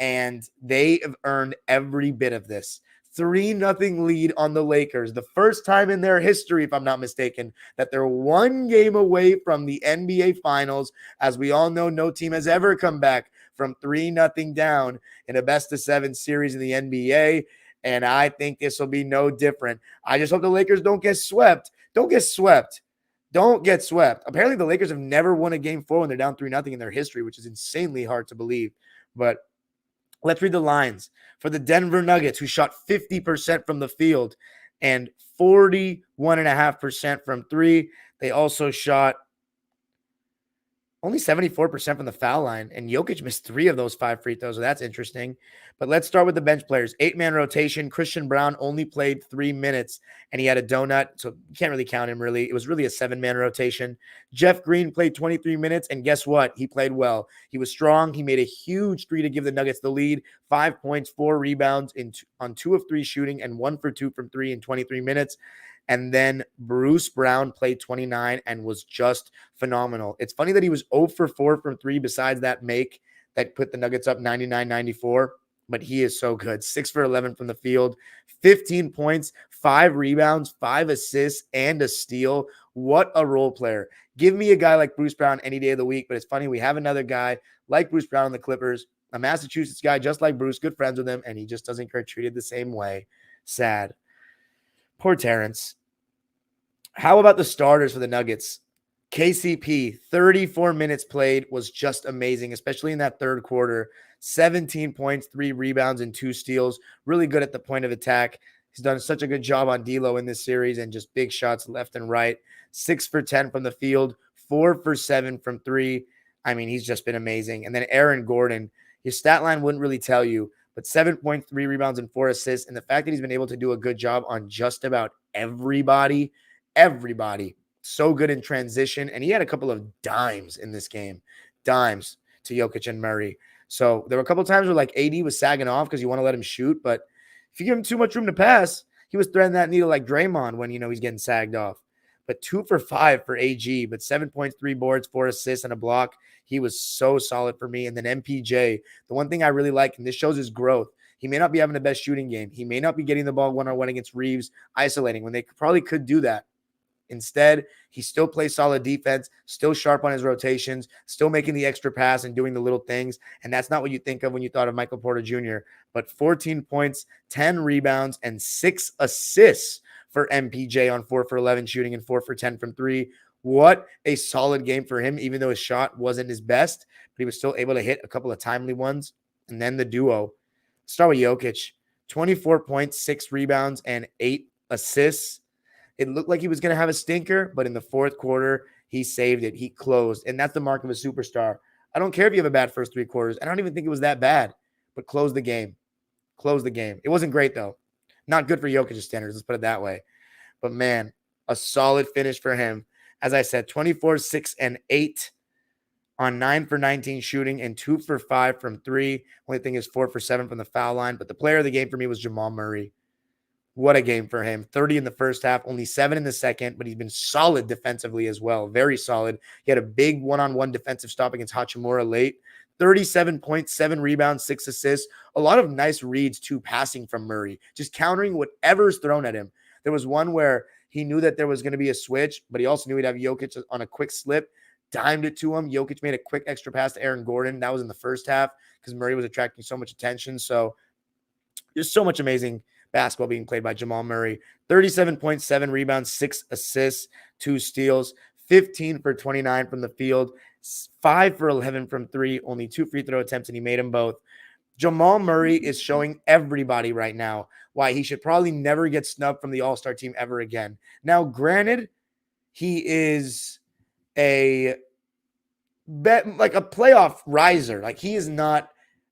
and they have earned every bit of this. 3-0 lead on the Lakers. The first time in their history, if I'm not mistaken, that they're 1 game away from the NBA Finals. As we all know, no team has ever come back from 3-0 down in a best-of-7 series in the NBA, and I think this will be no different. I just hope the Lakers don't get swept. Don't get swept. Don't get swept. Apparently, the Lakers have never won a Game 4 when they're down 3-0 in their history, which is insanely hard to believe. But let's read the lines. For the Denver Nuggets, who shot 50% from the field and 41.5% from 3, they also shot Only 74% from the foul line, and Jokic missed 3 of those 5 free throws, so that's interesting. But let's start with the bench players. 8-man rotation. Christian Brown only played 3 minutes, and he had a donut, so you can't really count him, really. It was really a 7-man rotation. Jeff Green played 23 minutes, and guess what? He played well. He was strong. He made a huge 3 to give the Nuggets the lead. 5 points, 4 rebounds on 2 of 3 shooting, and 1 for 2 from 3 in 23 minutes. And then Bruce Brown played 29 and was just phenomenal. It's funny that he was 0 for 4 from 3 besides that make that put the Nuggets up 99-94, but he is so good. 6 for 11 from the field, 15 points, 5 rebounds, 5 assists, and a steal. What a role player. Give me a guy like Bruce Brown any day of the week, but it's funny, we have another guy like Bruce Brown on the Clippers, a Massachusetts guy just like Bruce, good friends with him, and he just doesn't get treated the same way. Sad. Poor Terrence. How about the starters for the Nuggets? KCP, 34 minutes played, was just amazing, especially in that third quarter. 17 points, 3 rebounds, and 2 steals. Really good at the point of attack. He's done such a good job on D'Lo in this series and just big shots left and right. 6 for 10 from the field, 4 for 7 from 3. I mean, he's just been amazing. And then Aaron Gordon, his stat line wouldn't really tell you, but 7.3 rebounds and 4 assists. And the fact that he's been able to do a good job on just about everybody, so good in transition. And he had a couple of dimes in this game, dimes to Jokic and Murray. So there were a couple of times where like AD was sagging off because you want to let him shoot. But if you give him too much room to pass, he was threading that needle like Draymond when, he's getting sagged off. But 2 for 5 for AG, but 7.3 boards, 4 assists, and a block. He was so solid for me. And then MPJ, the one thing I really like, and this shows his growth, he may not be having the best shooting game. He may not be getting the ball one-on-one against Reeves, isolating when they probably could do that. Instead, he still plays solid defense, still sharp on his rotations, still making the extra pass and doing the little things. And that's not what you think of when you thought of Michael Porter Jr. But 14 points, 10 rebounds, and 6 assists for MPJ on 4 for 11 shooting and 4 for 10 from 3. What a solid game for him, even though his shot wasn't his best, but he was still able to hit a couple of timely ones. And then the duo. Start with Jokic. 24 points, 6 rebounds, and 8 assists. It looked like he was going to have a stinker, but in the fourth quarter, he saved it. He closed, and that's the mark of a superstar. I don't care if you have a bad first 3 quarters. I don't even think it was that bad, but close the game. Close the game. It wasn't great, though. Not good for Jokic's standards, let's put it that way. But, man, a solid finish for him. As I said, 24, 6, and 8 on 9 for 19 shooting and 2 for 5 from 3. Only thing is 4 for 7 from the foul line. But the player of the game for me was Jamal Murray. What a game for him. 30 in the first half, only 7 in the second, but he's been solid defensively as well. Very solid. He had a big one-on-one defensive stop against Hachimura late. 37 points, 7 rebounds, 6 assists. A lot of nice reads, too, passing from Murray. Just countering whatever's thrown at him. There was one where he knew that there was going to be a switch, but he also knew he'd have Jokic on a quick slip. Dimed it to him. Jokic made a quick extra pass to Aaron Gordon. That was in the first half because Murray was attracting so much attention. So there's so much amazing basketball being played by Jamal Murray. 37.7 rebounds, 6 assists, 2 steals, 15 for 29 from the field, 5 for 11 from 3, only 2 free throw attempts, and he made them both. Jamal Murray is showing everybody right now why he should probably never get snubbed from the All-Star team ever again. Now, granted, he is a playoff riser. Like, he is not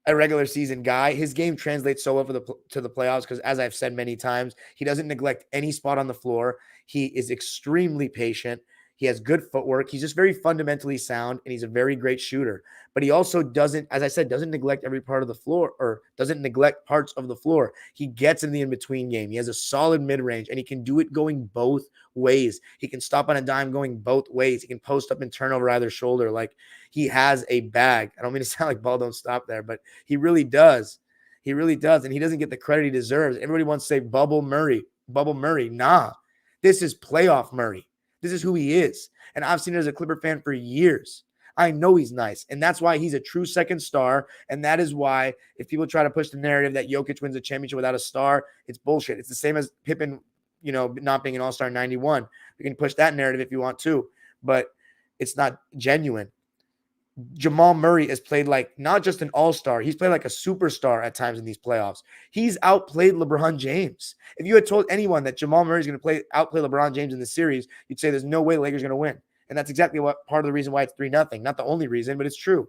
a regular season guy. His game translates so well to the playoffs because, as I've said many times, he doesn't neglect any spot on the floor. He is extremely patient. He has good footwork. He's just very fundamentally sound, and he's a very great shooter. But he also doesn't, as I said, doesn't neglect every part of the floor or doesn't neglect parts of the floor. He gets in the in-between game. He has a solid mid-range, and he can do it going both ways. He can stop on a dime going both ways. He can post up and turn over either shoulder. Like, he has a bag. I don't mean to sound like ball don't stop there, but he really does. He really does, and he doesn't get the credit he deserves. Everybody wants to say Bubble Murray. Bubble Murray. Nah, this is playoff Murray. This is who he is. And I've seen it as a Clipper fan for years. I know he's nice. And that's why he's a true second star. And that is why if people try to push the narrative that Jokic wins a championship without a star, it's bullshit. It's the same as Pippen, not being an all-star in 91. You can push that narrative if you want to, but it's not genuine. Jamal Murray has played like not just an all-star. He's played like a superstar at times in these playoffs. He's outplayed LeBron James. If you had told anyone that Jamal Murray is going to outplay LeBron James in the series, you'd say there's no way the Lakers are going to win. And that's exactly what part of the reason why it's 3-0. Not the only reason, but it's true.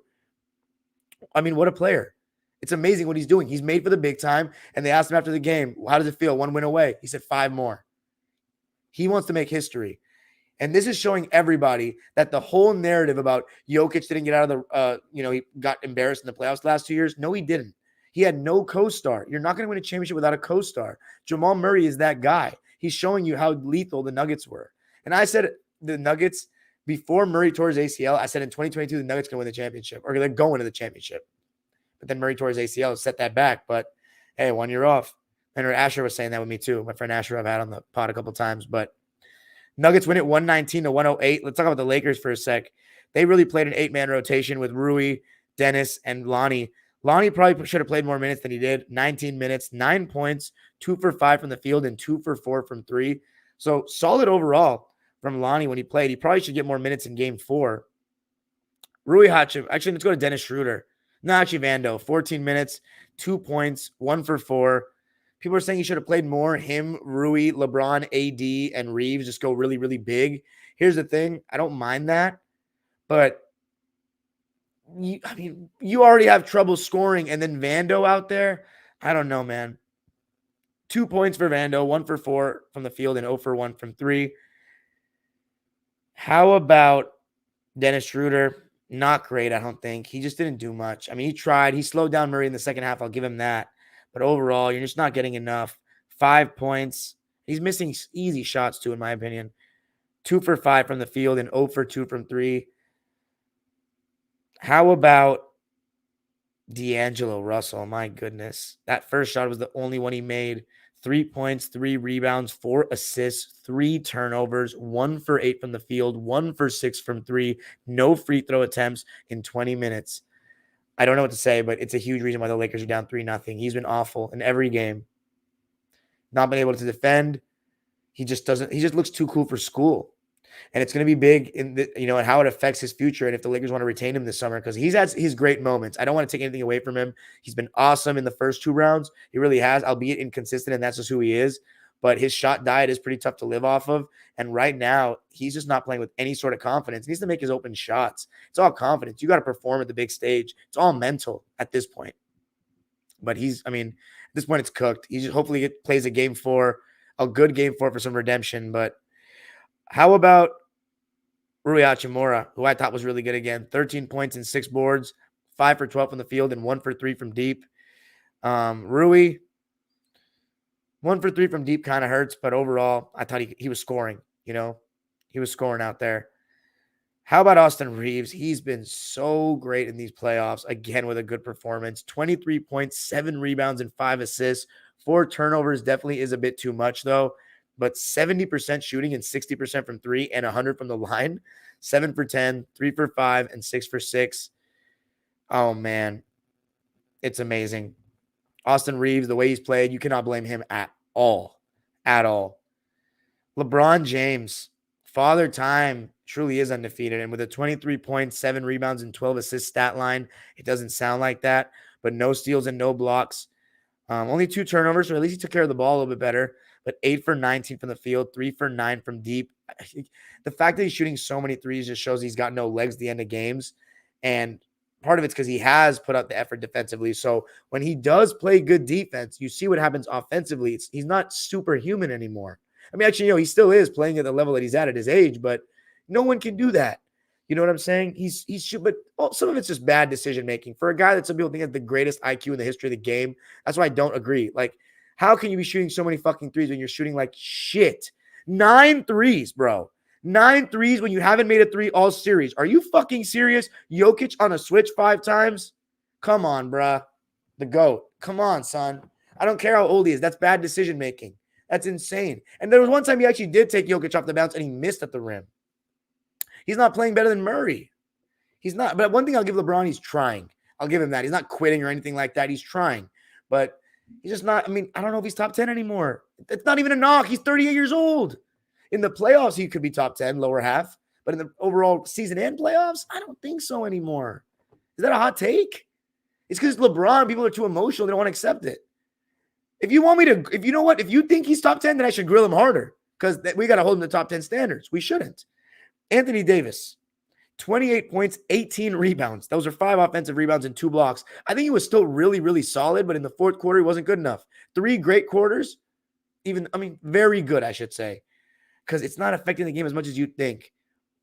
I mean, what a player. It's amazing what he's doing. He's made for the big time. And they asked him after the game, how does it feel? 1 win away. He said 5 more. He wants to make history. And this is showing everybody that the whole narrative about Jokic didn't get out of the, he got embarrassed in the playoffs the last 2 years. No, he didn't. He had no co-star. You're not going to win a championship without a co-star. Jamal Murray is that guy. He's showing you how lethal the Nuggets were. And I said the Nuggets, before Murray tore his ACL, I said in 2022, the Nuggets going to win the championship, or they're going to the championship. But then Murray tore his ACL, set that back. But hey, 1 year off. And Asher was saying that with me too. My friend Asher I've had on the pod a couple times. But Nuggets win it 119-108. Let's talk about the Lakers for a sec. They really played an 8-man rotation with Rui, Dennis, and Lonnie. Lonnie probably should have played more minutes than he did. 19 minutes, 9 points, 2 for 5 from the field, and 2 for 4 from 3. So solid overall from Lonnie when he played. He probably should get more minutes in game 4. Rui Hachim. Actually, let's go to Dennis Schroeder. Nachi Vando, 14 minutes, 2 points, 1 for 4. People are saying he should have played more. Him, Rui, LeBron, AD, and Reeves just go really, really big. Here's the thing. I don't mind that. But, you already have trouble scoring. And then Vando out there, I don't know, man. 2 points for Vando, 1 for 4 from the field, and 0 for 1 from 3. How about Dennis Schroeder? Not great, I don't think. He just didn't do much. I mean, he tried. He slowed down Murray in the second half. I'll give him that. But overall, you're just not getting enough. 5 points. He's missing easy shots, too, in my opinion. 2 for 5 from the field and 0 for 2 from 3. How about D'Angelo Russell? My goodness. That first shot was the only one he made. 3 points, 3 rebounds, 4 assists, 3 turnovers, 1 for 8 from the field, 1 for 6 from 3, no free throw attempts in 20 minutes. I don't know what to say, but it's a huge reason why the Lakers are down 3-0. He's been awful in every game. Not been able to defend. He just looks too cool for school. And it's going to be big in and how it affects his future and if the Lakers want to retain him this summer, because he's had his great moments. I don't want to take anything away from him. He's been awesome in the first 2 rounds. He really has, albeit inconsistent, and that's just who he is. But his shot diet is pretty tough to live off of. And right now, he's just not playing with any sort of confidence. He needs to make his open shots. It's all confidence. You got to perform at the big stage. It's all mental at this point. But at this point, it's cooked. He just hopefully plays a game 4, a good game 4 for some redemption. But how about Rui Hachimura, who I thought was really good again? 13 points and 6 boards, 5 for 12 from the field, and 1 for 3 from deep. Rui, 1 for 3 from deep kind of hurts, but overall, I thought he was scoring, He was scoring out there. How about Austin Reeves? He's been so great in these playoffs, again with a good performance. 23 points, 7 rebounds, and 5 assists. 4 turnovers definitely is a bit too much, though. But 70% shooting and 60% from 3 and 100 from the line. 7 for 10, 3 for 5, and 6 for 6. Oh, man. It's amazing. Austin Reeves, the way he's played, you cannot blame him at all. At all. LeBron James, father time, truly is undefeated. And with a 23 points, 7 rebounds, and 12 assists stat line, it doesn't sound like that. But no steals and no blocks. Only 2 turnovers, so at least he took care of the ball a little bit better. But 8 for 19 from the field, 3 for 9 from deep. The fact that he's shooting so many threes just shows he's got no legs at the end of games. And part of it's because he has put out the effort defensively. So when he does play good defense, you see what happens offensively. He's not superhuman anymore. He still is playing at the level that he's at his age, but no one can do that. You know what I'm saying? But some of it's just bad decision making for a guy that some people think has the greatest IQ in the history of the game. That's why I don't agree. How can you be shooting so many fucking threes when you're shooting like shit? 9 threes, bro. 9 threes when you haven't made a 3 all series. Are you fucking serious? Jokic on a switch 5 times? Come on, bruh. The GOAT. Come on, son. I don't care how old he is. That's bad decision making. That's insane. And there was one time he actually did take Jokic off the bounce and he missed at the rim. He's not playing better than Murray. He's not. But one thing I'll give LeBron, he's trying. I'll give him that. He's not quitting or anything like that. He's trying. But he's just not. I don't know if he's top 10 anymore. It's not even a knock. He's 38 years old. In the playoffs, he could be top 10, lower half. But in the overall season and playoffs, I don't think so anymore. Is that a hot take? It's because LeBron, people are too emotional. They don't want to accept it. If you want me to, if you know what, if you think he's top 10, then I should grill him harder because we got to hold him to top 10 standards. We shouldn't. Anthony Davis, 28 points, 18 rebounds. Those are 5 offensive rebounds and 2 blocks. I think he was still really, really solid, but in the fourth quarter, he wasn't good enough. 3 great quarters, very good, I should say, because it's not affecting the game as much as you'd think.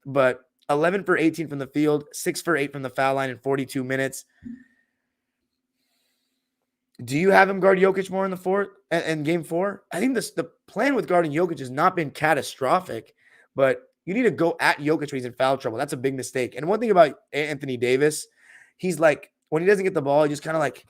But 11 for 18 from the field, 6 for 8 from the foul line in 42 minutes. Do you have him guard Jokic more in the fourth and game 4? I think the plan with guarding Jokic has not been catastrophic, but you need to go at Jokic when he's in foul trouble. That's a big mistake. And one thing about Anthony Davis, he's like, when he doesn't get the ball, he just kind of like,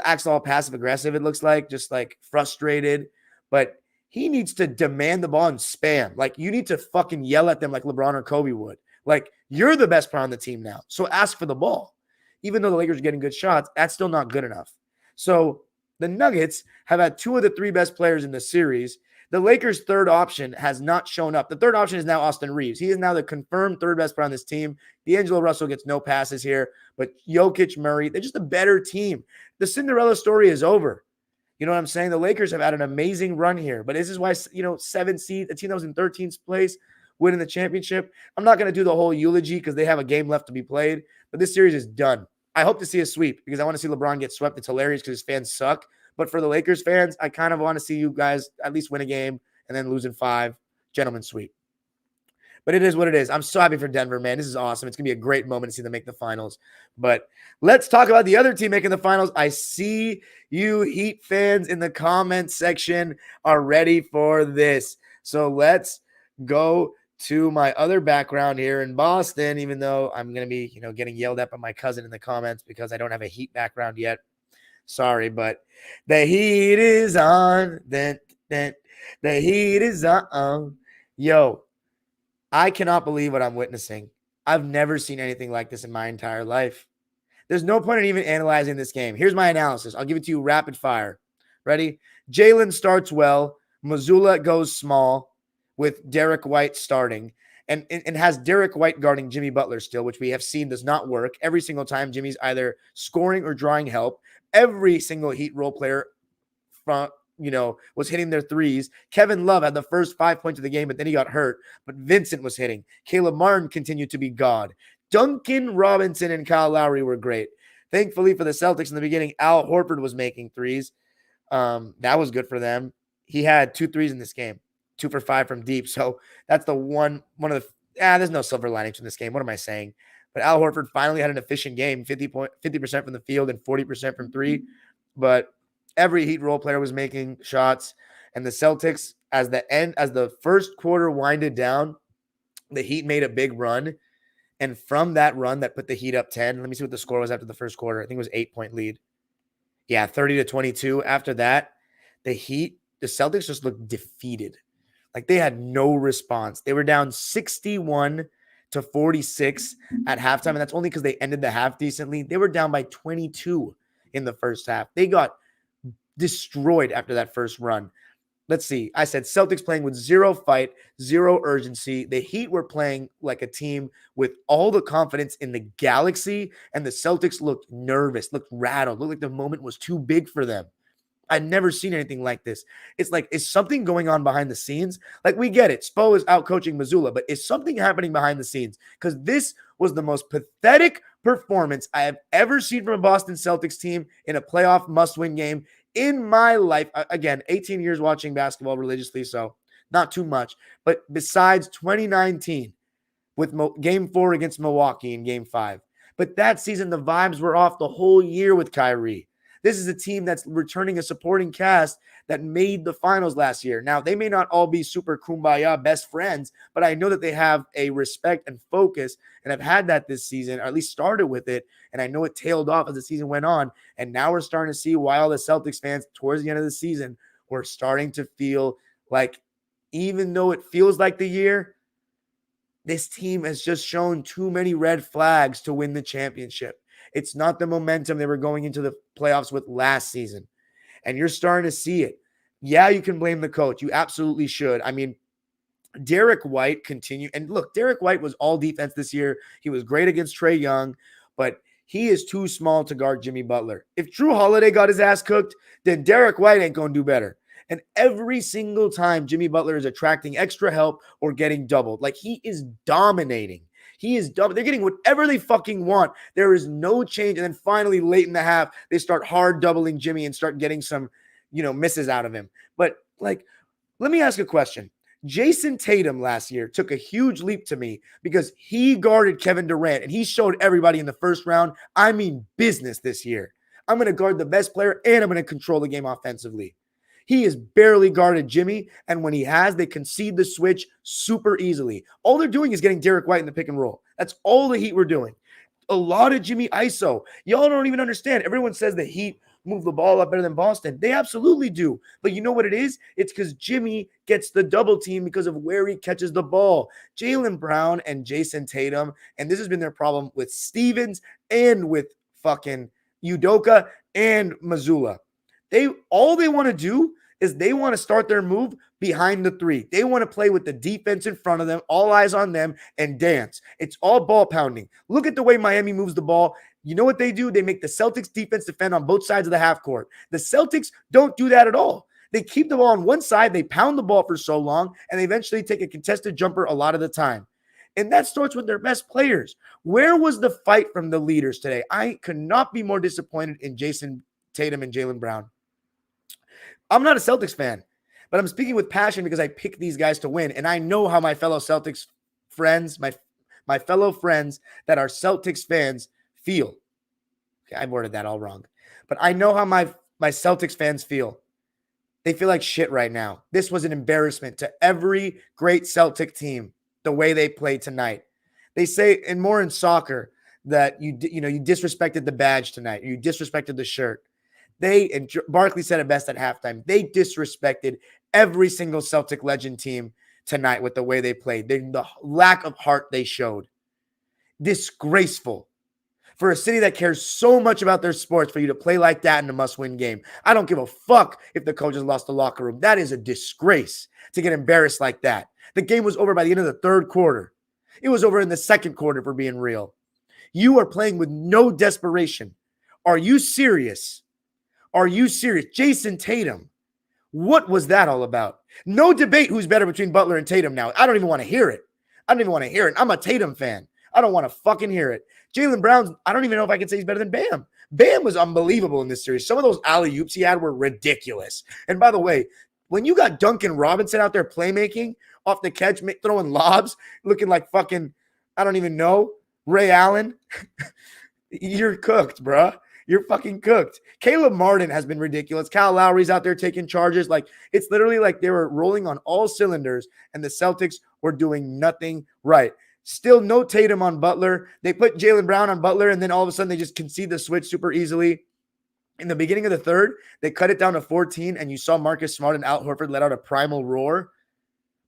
acts all passive aggressive, it looks like, just like frustrated. But he needs to demand the ball and spam. Like, you need to fucking yell at them like LeBron or Kobe would. Like, you're the best player on the team now, so ask for the ball. Even though the Lakers are getting good shots, that's still not good enough. So the Nuggets have had 2 of the 3 best players in the series. The Lakers' third option has not shown up. The third option is now Austin Reeves. He is now the confirmed third best player on this team. D'Angelo Russell gets no passes here, but Jokic, Murray, they're just a better team. The Cinderella story is over. You know what I'm saying? The Lakers have had an amazing run here, but this is why, 7 seed, a team that was in 13th place, winning the championship. I'm not going to do the whole eulogy because they have a game left to be played, but this series is done. I hope to see a sweep because I want to see LeBron get swept. It's hilarious because his fans suck. But for the Lakers fans, I kind of want to see you guys at least win a game and then lose in 5. Gentlemen sweep. But it is what it is. I'm so happy for Denver, man. This is awesome. It's going to be a great moment to see them make the finals. But let's talk about the other team making the finals. I see you Heat fans in the comments section are ready for this. So let's go to my other background here in Boston, even though I'm going to be, getting yelled at by my cousin in the comments because I don't have a Heat background yet. Sorry, but the heat is on. The heat is on. Yo, I cannot believe what I'm witnessing. I've never seen anything like this in my entire life. There's no point in even analyzing this game. Here's my analysis. I'll give it to you rapid fire. Ready? Jalen starts well. Mazzulla goes small with Derek White starting and has Derek White guarding Jimmy Butler still, which we have seen does not work. Every single time Jimmy's either scoring or drawing help. Every single Heat role player was hitting their threes. Kevin Love had the first 5 points of the game, but then he got hurt. But Vincent was hitting. Caleb Martin continued to be God. Duncan Robinson and Kyle Lowry were great. Thankfully for the Celtics in the beginning, Al Horford was making threes. That was good for them. He had 2 threes in this game, 2 for 5 from deep. So that's the one of the there's no silver linings in this game. What am I saying? But Al Horford finally had an efficient game, 50% from the field and 40% from 3. But every Heat role player was making shots. And the Celtics, as the first quarter winded down, the Heat made a big run. And from that run that put the Heat up 10, let me see what the score was after the first quarter. I think it was 8-point lead. Yeah, 30-22. After that, the Celtics just looked defeated. Like they had no response. They were down 61-46 at halftime. And that's only because they ended the half decently. They were down by 22 in the first half. They got destroyed after that first run. Let's see. I said Celtics playing with 0 fight, 0 urgency. The Heat were playing like a team with all the confidence in the galaxy, and the Celtics looked nervous, looked rattled, looked like the moment was too big for them. I've never seen anything like this. It's like, is something going on behind the scenes? Like, we get it. Spo is out coaching Mazzulla, but is something happening behind the scenes? Because this was the most pathetic performance I have ever seen from a Boston Celtics team in a playoff must-win game in my life. Again, 18 years watching basketball religiously, so not too much. But besides 2019 with Game 4 against Milwaukee in Game 5. But that season, the vibes were off the whole year with Kyrie. This is a team that's returning a supporting cast that made the finals last year. Now, they may not all be super kumbaya best friends, but I know that they have a respect and focus, and have had that this season, or at least started with it, and I know it tailed off as the season went on, and now we're starting to see why all the Celtics fans, towards the end of the season, were starting to feel like, even though it feels like the year, this team has just shown too many red flags to win the championship. It's not the momentum they were going into the playoffs with last season. And you're starting to see it. Yeah, you can blame the coach. You absolutely should. I mean, Derek White continued. And look, Derek White was all defense this year. He was great against Trae Young, but he is too small to guard Jimmy Butler. If Drew Holiday got his ass cooked, then Derek White ain't going to do better. And every single time Jimmy Butler is attracting extra help or getting doubled, like he is dominating. He is dumb. They're getting whatever they fucking want. There is no change. And then finally, late in the half, they start hard doubling Jimmy and start getting some, misses out of him. But like, let me ask a question. Jason Tatum last year took a huge leap to me because he guarded Kevin Durant and he showed everybody in the first round, I mean business this year. I'm going to guard the best player and I'm going to control the game offensively. He has barely guarded Jimmy, and when he has, they concede the switch super easily. All they're doing is getting Derek White in the pick and roll. That's all the Heat were doing. A lot of Jimmy ISO. Y'all don't even understand. Everyone says the Heat move the ball up better than Boston. They absolutely do. But you know what it is? It's because Jimmy gets the double team because of where he catches the ball. Jaylen Brown and Jason Tatum, and this has been their problem with Stevens and with fucking Udoka and Mazzulla. All they want to do is they want to start their move behind the three. They want to play with the defense in front of them, all eyes on them, and dance. It's all ball pounding. Look at the way Miami moves the ball. You know what they do? They make the Celtics defense defend on both sides of the half court. The Celtics don't do that at all. They keep the ball on one side, they pound the ball for so long, and they eventually take a contested jumper a lot of the time. And that starts with their best players. Where was the fight from the leaders today? I could not be more disappointed in Jason Tatum and Jaylen Brown. I'm not a Celtics fan, but I'm speaking with passion because I pick these guys to win. And I know how my fellow Celtics friends, my fellow friends that are Celtics fans feel. Okay, I worded that all wrong. But I know how my Celtics fans feel. They feel like shit right now. This was an embarrassment to every great Celtic team, the way they played tonight. They say, and more in soccer, that you disrespected the badge tonight. You disrespected the shirt. And Barkley said it best at halftime. They disrespected every single Celtic legend team tonight with the way they played. The lack of heart they showed. Disgraceful. For a city that cares so much about their sports, for you to play like that in a must-win game. I don't give a fuck if the coaches lost the locker room. That is a disgrace to get embarrassed like that. The game was over by the end of the third quarter. It was over in the second quarter, for being real. You are playing with no desperation. Are you serious? Are you serious? Jason Tatum, what was that all about? No debate who's better between Butler and Tatum now. I don't even want to hear it. I'm a Tatum fan. I don't want to fucking hear it. Jaylen Brown, I don't even know if I can say he's better than Bam. Bam was unbelievable in this series. Some of those alley-oops he had were ridiculous. And by the way, when you got Duncan Robinson out there playmaking off the catch, throwing lobs, looking like fucking, I don't even know, Ray Allen, you're cooked, bruh. You're fucking cooked. Caleb Martin has been ridiculous. Kyle Lowry's out there taking charges. Like, it's literally like they were rolling on all cylinders, and the Celtics were doing nothing right. Still no Tatum on Butler. They put Jaylen Brown on Butler, and then all of a sudden they just concede the switch super easily. In the beginning of the third, they cut it down to 14, and you saw Marcus Smart and Al Horford let out a primal roar.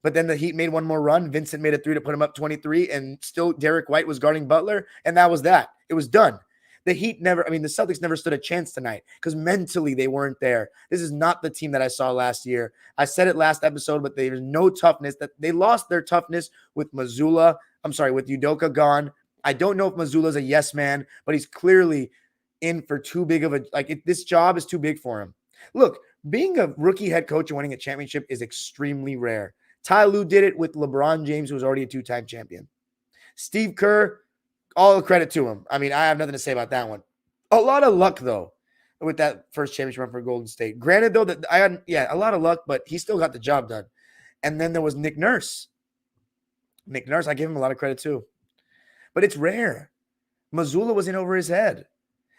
But then the Heat made one more run. Vincent made a three to put him up 23, and still Derek White was guarding Butler, and that was that. It was done. The Celtics never stood a chance tonight because mentally they weren't there. This is not the team that I saw last year. I said it last episode, but there's no toughness. That they lost their toughness with with Udoka gone. I don't know if Mazzulla's a yes man, but he's clearly in for too big of this job is too big for him. Look, being a rookie head coach and winning a championship is extremely rare. Ty Lue did it with LeBron James, who was already a two-time champion. Steve Kerr, all the credit to him. I mean, I have nothing to say about that one. A lot of luck, though, with that first championship run for Golden State. Granted, though, that a lot of luck, but he still got the job done. And then there was Nick Nurse. Nick Nurse, I give him a lot of credit, too. But it's rare. Mazzulla was in over his head.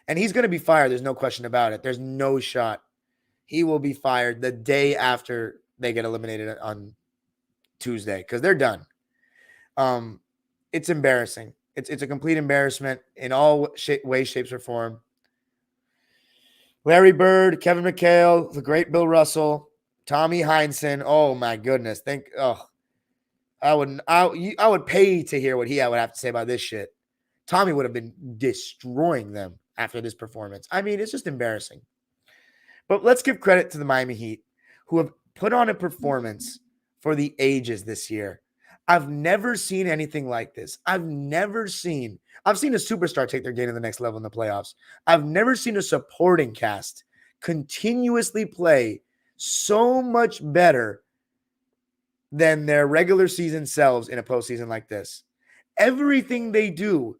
And he's going to be fired. There's no question about it. There's no shot. He will be fired the day after they get eliminated on Tuesday because they're done. It's embarrassing. It's a complete embarrassment in all ways, shapes, or form. Larry Bird, Kevin McHale, the great Bill Russell, Tommy Heinsohn. Oh my goodness! I would pay to hear what he would have to say about this shit. Tommy would have been destroying them after this performance. I mean, it's just embarrassing. But let's give credit to the Miami Heat, who have put on a performance for the ages this year. I've never seen anything like this. I've seen a superstar take their game to the next level in the playoffs. I've never seen a supporting cast continuously play so much better than their regular season selves in a postseason like this. Everything they do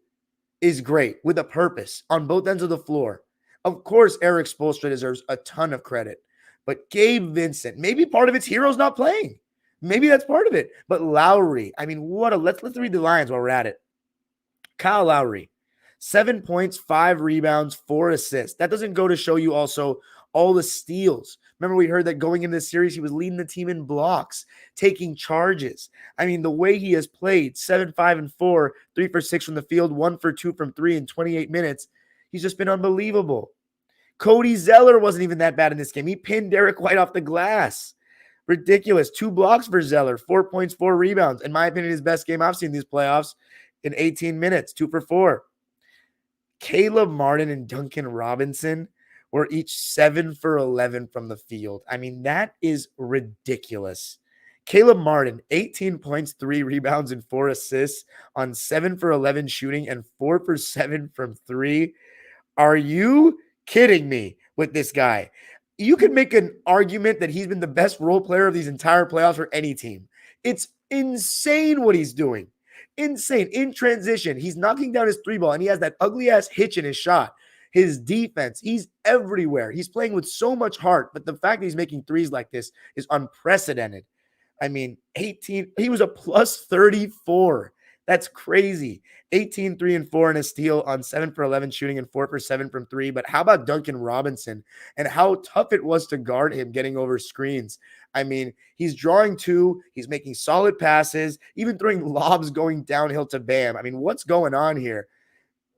is great with a purpose on both ends of the floor. Of course, Eric Spoelstra deserves a ton of credit, but Gabe Vincent, maybe part of it's Hero's not playing. Maybe that's part of it. But Lowry, I mean, let's read the lines while we're at it. Kyle Lowry, 7 points, 5 rebounds, 4 assists. That doesn't go to show you also all the steals. Remember, we heard that going into this series, he was leading the team in blocks, taking charges. I mean, the way he has played, 7, 5, and 4, 3 for 6 from the field, 1 for 2 from 3 in 28 minutes. He's just been unbelievable. Cody Zeller wasn't even that bad in this game. He pinned Derek White off the glass. Ridiculous. 2 blocks for Zeller, 4 points, 4 rebounds. In my opinion, his best game I've seen in these playoffs in 18 minutes, 2 for 4. Caleb Martin and Duncan Robinson were each 7 for 11 from the field. I mean, that is ridiculous. Caleb Martin, 18 points, 3 rebounds, and 4 assists on 7 for 11 shooting and 4 for 7 from 3. Are you kidding me with this guy? You could make an argument that he's been the best role player of these entire playoffs for any team. It's insane what he's doing. Insane. In transition, he's knocking down his 3 ball, and he has that ugly-ass hitch in his shot. His defense, he's everywhere. He's playing with so much heart, but the fact that he's making threes like this is unprecedented. I mean, 18, he was a plus 34. That's crazy. 18, 3, and 4 and a steal on 7 for 11 shooting and 4 for 7 from 3. But how about Duncan Robinson and how tough it was to guard him getting over screens? I mean, he's drawing 2. He's making solid passes, even throwing lobs going downhill to Bam. I mean, what's going on here?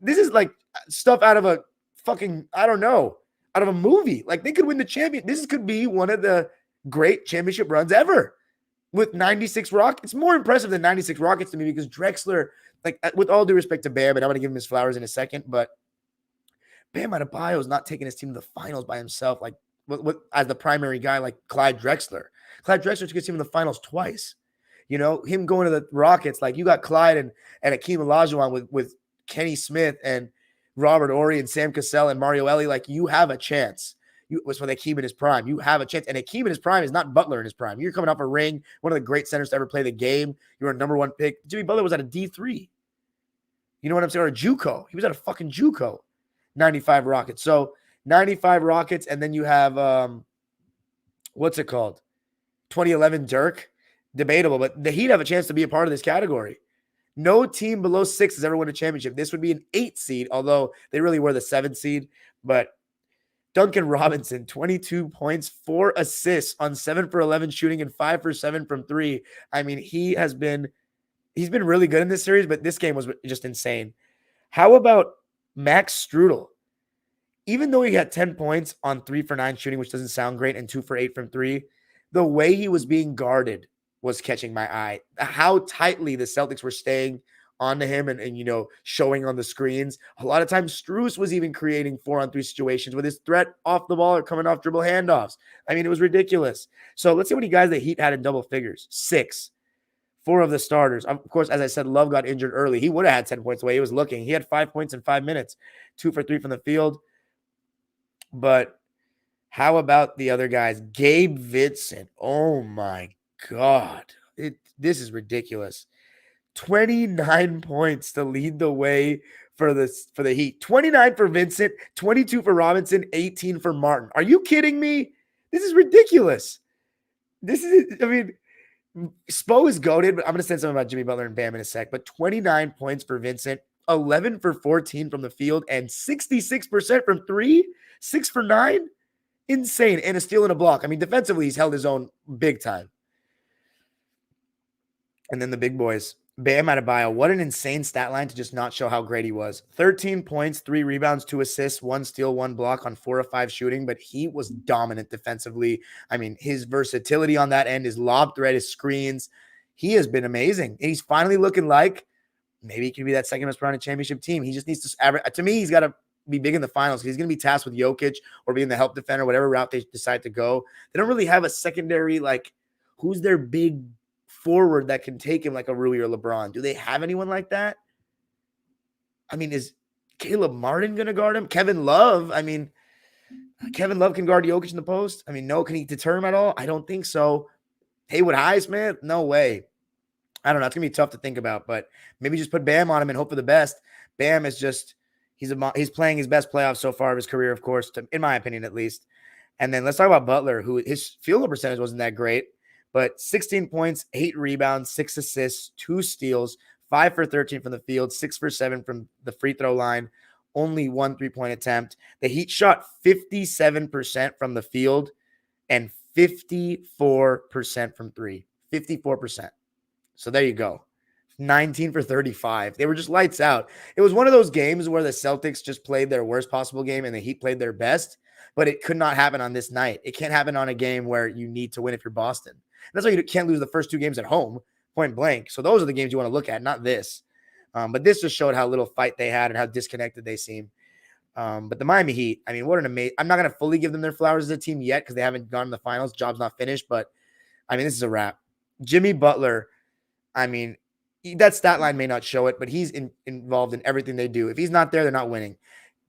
This is like stuff out of a fucking, I don't know, out of a movie. Like, they could win the champion. This could be one of the great championship runs ever. With 96 Rockets. It's more impressive than 96 Rockets to me because Drexler, like, with all due respect to Bam, and I'm going to give him his flowers in a second, but Bam Adebayo is not taking his team to the finals by himself, like, as the primary guy, like Clyde Drexler. Clyde Drexler took his team in the finals twice. You know, him going to the Rockets, like, you got Clyde and Akeem Olajuwon with Kenny Smith and Robert Horry and Sam Cassell and Mario Elie. Like, you have a chance. Was with Akeem in his prime. You have a chance. And Akeem in his prime is not Butler in his prime. You're coming off a ring, one of the great centers to ever play the game. You were a number 1 pick. Jimmy Butler was at a D3. You know what I'm saying? Or a JUCO. He was at a fucking JUCO. 95 Rockets. So 95 Rockets, and then you have what's it called? 2011 Dirk. Debatable, but the Heat have a chance to be a part of this category. No team below 6 has ever won a championship. This would be an 8 seed, although they really were the 7 seed. But Duncan Robinson, 22 points, 4 assists on 7 for 11 shooting and 5 for 7 from 3. I mean, he's been really good in this series, but this game was just insane. How about Max Strudel? Even though he had 10 points on 3 for 9 shooting, which doesn't sound great, and 2 for 8 from 3, the way he was being guarded was catching my eye. How tightly the Celtics were staying onto him and you know, showing on the screens. A lot of times Strus was even creating 4-on-3 situations with his threat off the ball or coming off dribble handoffs. I mean, it was ridiculous. So let's see how many guys the Heat had in double figures. 6. 4 of the starters. Of course, as I said, Love got injured early. He would have had 10 points the way he was looking. He had 5 points in 5 minutes. 2 for 3 from the field. But how about the other guys? Gabe Vincent. Oh my God. This is ridiculous. 29 points to lead the way for the Heat. 29 for Vincent, 22 for Robinson, 18 for Martin. Are you kidding me? This is ridiculous. I mean, Spo is goated, but I'm going to say something about Jimmy Butler and Bam in a sec. But 29 points for Vincent, 11 for 14 from the field, and 66% from 3, 6 for 9. Insane. And a steal and a block. I mean, defensively, he's held his own big time. And then the big boys. Bam Adebayo, what an insane stat line to just not show how great he was. 13 points, 3 rebounds, 2 assists, 1 steal, 1 block on 4 of 5 shooting, but he was dominant defensively. I mean, his versatility on that end, his lob threat, his screens, he has been amazing. And he's finally looking like maybe he could be that second most rounded championship team. He just needs to average. To me, he's got to be big in the finals. He's going to be tasked with Jokic or being the help defender, whatever route they decide to go. They don't really have a secondary, like, who's their big forward that can take him like a Rui or LeBron. Do they have anyone like that? I mean, is Caleb Martin going to guard him? Kevin Love? I mean, Kevin Love can guard Jokic in the post. I mean, no, can he deter him at all? I don't think so. Haywood Highsmith? No way. I don't know. It's going to be tough to think about, but maybe just put Bam on him and hope for the best. Bam is just, he's playing his best playoffs so far of his career, of course, in my opinion, at least. And then let's talk about Butler, who his field goal percentage wasn't that great, but 16 points, 8 rebounds, 6 assists, 2 steals, 5 for 13 from the field, 6 for 7 from the free throw line, only 1 3-point attempt. The Heat shot 57% from the field and 54% from 3. 54%. So there you go. 19 for 35. They were just lights out. It was one of those games where the Celtics just played their worst possible game and the Heat played their best, but it could not happen on this night. It can't happen on a game where you need to win if you're Boston. That's why you can't lose the first 2 games at home, point blank. So those are the games you want to look at, not this. But this just showed how little fight they had and how disconnected they seem. But the Miami Heat, I mean, what an amazing – I'm not going to fully give them their flowers as a team yet because they haven't gone to the finals. Job's not finished, but, I mean, this is a wrap. Jimmy Butler, I mean, that stat line may not show it, but he's involved in everything they do. If he's not there, they're not winning.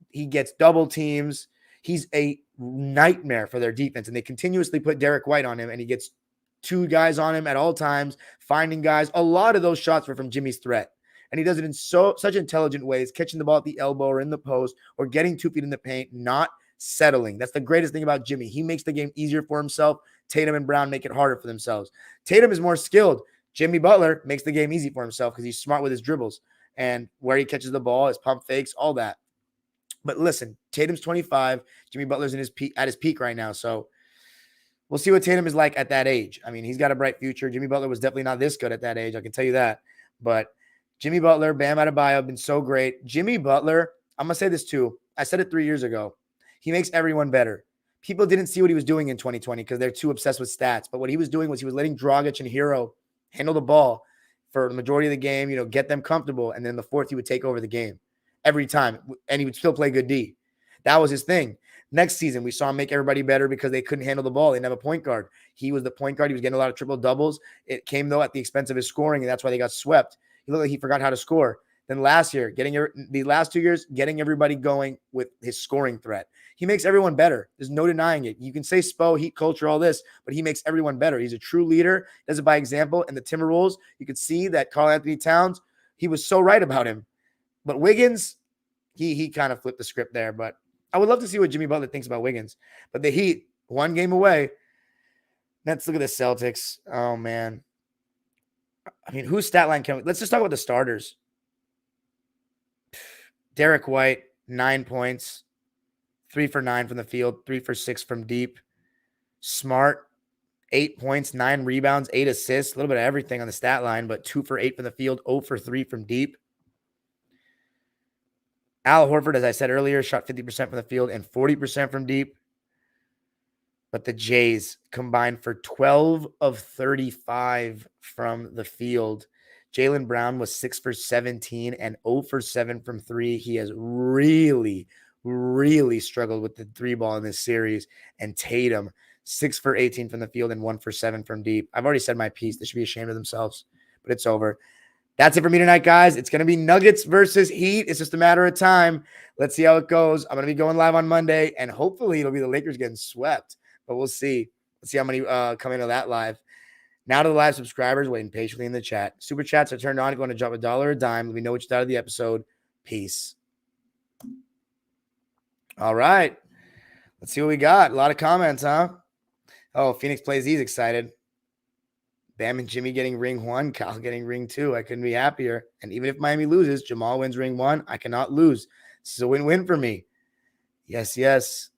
He gets double teams. He's a nightmare for their defense, and they continuously put Derek White on him, and he gets 2 guys on him at all times, finding guys. A lot of those shots were from Jimmy's threat. And he does it in such intelligent ways, catching the ball at the elbow or in the post or getting 2 feet in the paint, not settling. That's the greatest thing about Jimmy. He makes the game easier for himself. Tatum and Brown make it harder for themselves. Tatum is more skilled. Jimmy Butler makes the game easy for himself because he's smart with his dribbles and where he catches the ball, his pump fakes, all that. But listen, Tatum's 25. Jimmy Butler's at his peak right now. So we'll see what Tatum is like at that age. I mean, he's got a bright future. Jimmy Butler was definitely not this good at that age. I can tell you that. But Jimmy Butler, Bam Adebayo have been so great. Jimmy Butler, I'm going to say this too. I said it 3 years ago. He makes everyone better. People didn't see what he was doing in 2020 because they're too obsessed with stats. But what he was doing was he was letting Dragic and Hero handle the ball for the majority of the game, get them comfortable. And then the fourth, he would take over the game every time. And he would still play good D. That was his thing. Next season, we saw him make everybody better because they couldn't handle the ball. They didn't have a point guard. He was the point guard. He was getting a lot of triple doubles. It came, though, at the expense of his scoring, and that's why they got swept. He looked like he forgot how to score. Then last year, the last 2 years, getting everybody going with his scoring threat. He makes everyone better. There's no denying it. You can say Spo, Heat culture, all this, but he makes everyone better. He's a true leader, does it by example. And the Timberwolves, you could see that Karl Anthony Towns, he was so right about him. But Wiggins, he kind of flipped the script there. But I would love to see what Jimmy Butler thinks about Wiggins. But the Heat, 1 game away. Let's look at the Celtics. Oh, man. I mean, whose stat line let's just talk about the starters. Derek White, 9 points, 3 for 9 from the field, 3 for 6 from deep. Smart, 8 points, 9 rebounds, 8 assists, a little bit of everything on the stat line, but 2 for 8 from the field, 0 for 3 from deep. Al Horford, as I said earlier, shot 50% from the field and 40% from deep. But the Jays combined for 12 of 35 from the field. Jaylen Brown was 6 for 17 and 0 for 7 from 3. He has really, really struggled with the 3 ball in this series. And Tatum, 6 for 18 from the field and 1 for 7 from deep. I've already said my piece. They should be ashamed of themselves, but it's over. That's it for me tonight, guys. It's going to be Nuggets versus Heat. It's just a matter of time. Let's see how it goes. I'm going to be going live on Monday, and hopefully it'll be the Lakers getting swept. But we'll see. Let's see how many come into that live. Now to the live subscribers waiting patiently in the chat. Super chats are turned on. If you want to drop $1 or a dime, let me know what you thought of the episode. Peace. All right. Let's see what we got. A lot of comments, huh? Oh, Phoenix plays. He's excited. Bam and Jimmy getting ring 1. Kyle getting ring 2. I couldn't be happier. And even if Miami loses, Jamal wins ring 1. I cannot lose. This is a win-win for me. Yes, yes.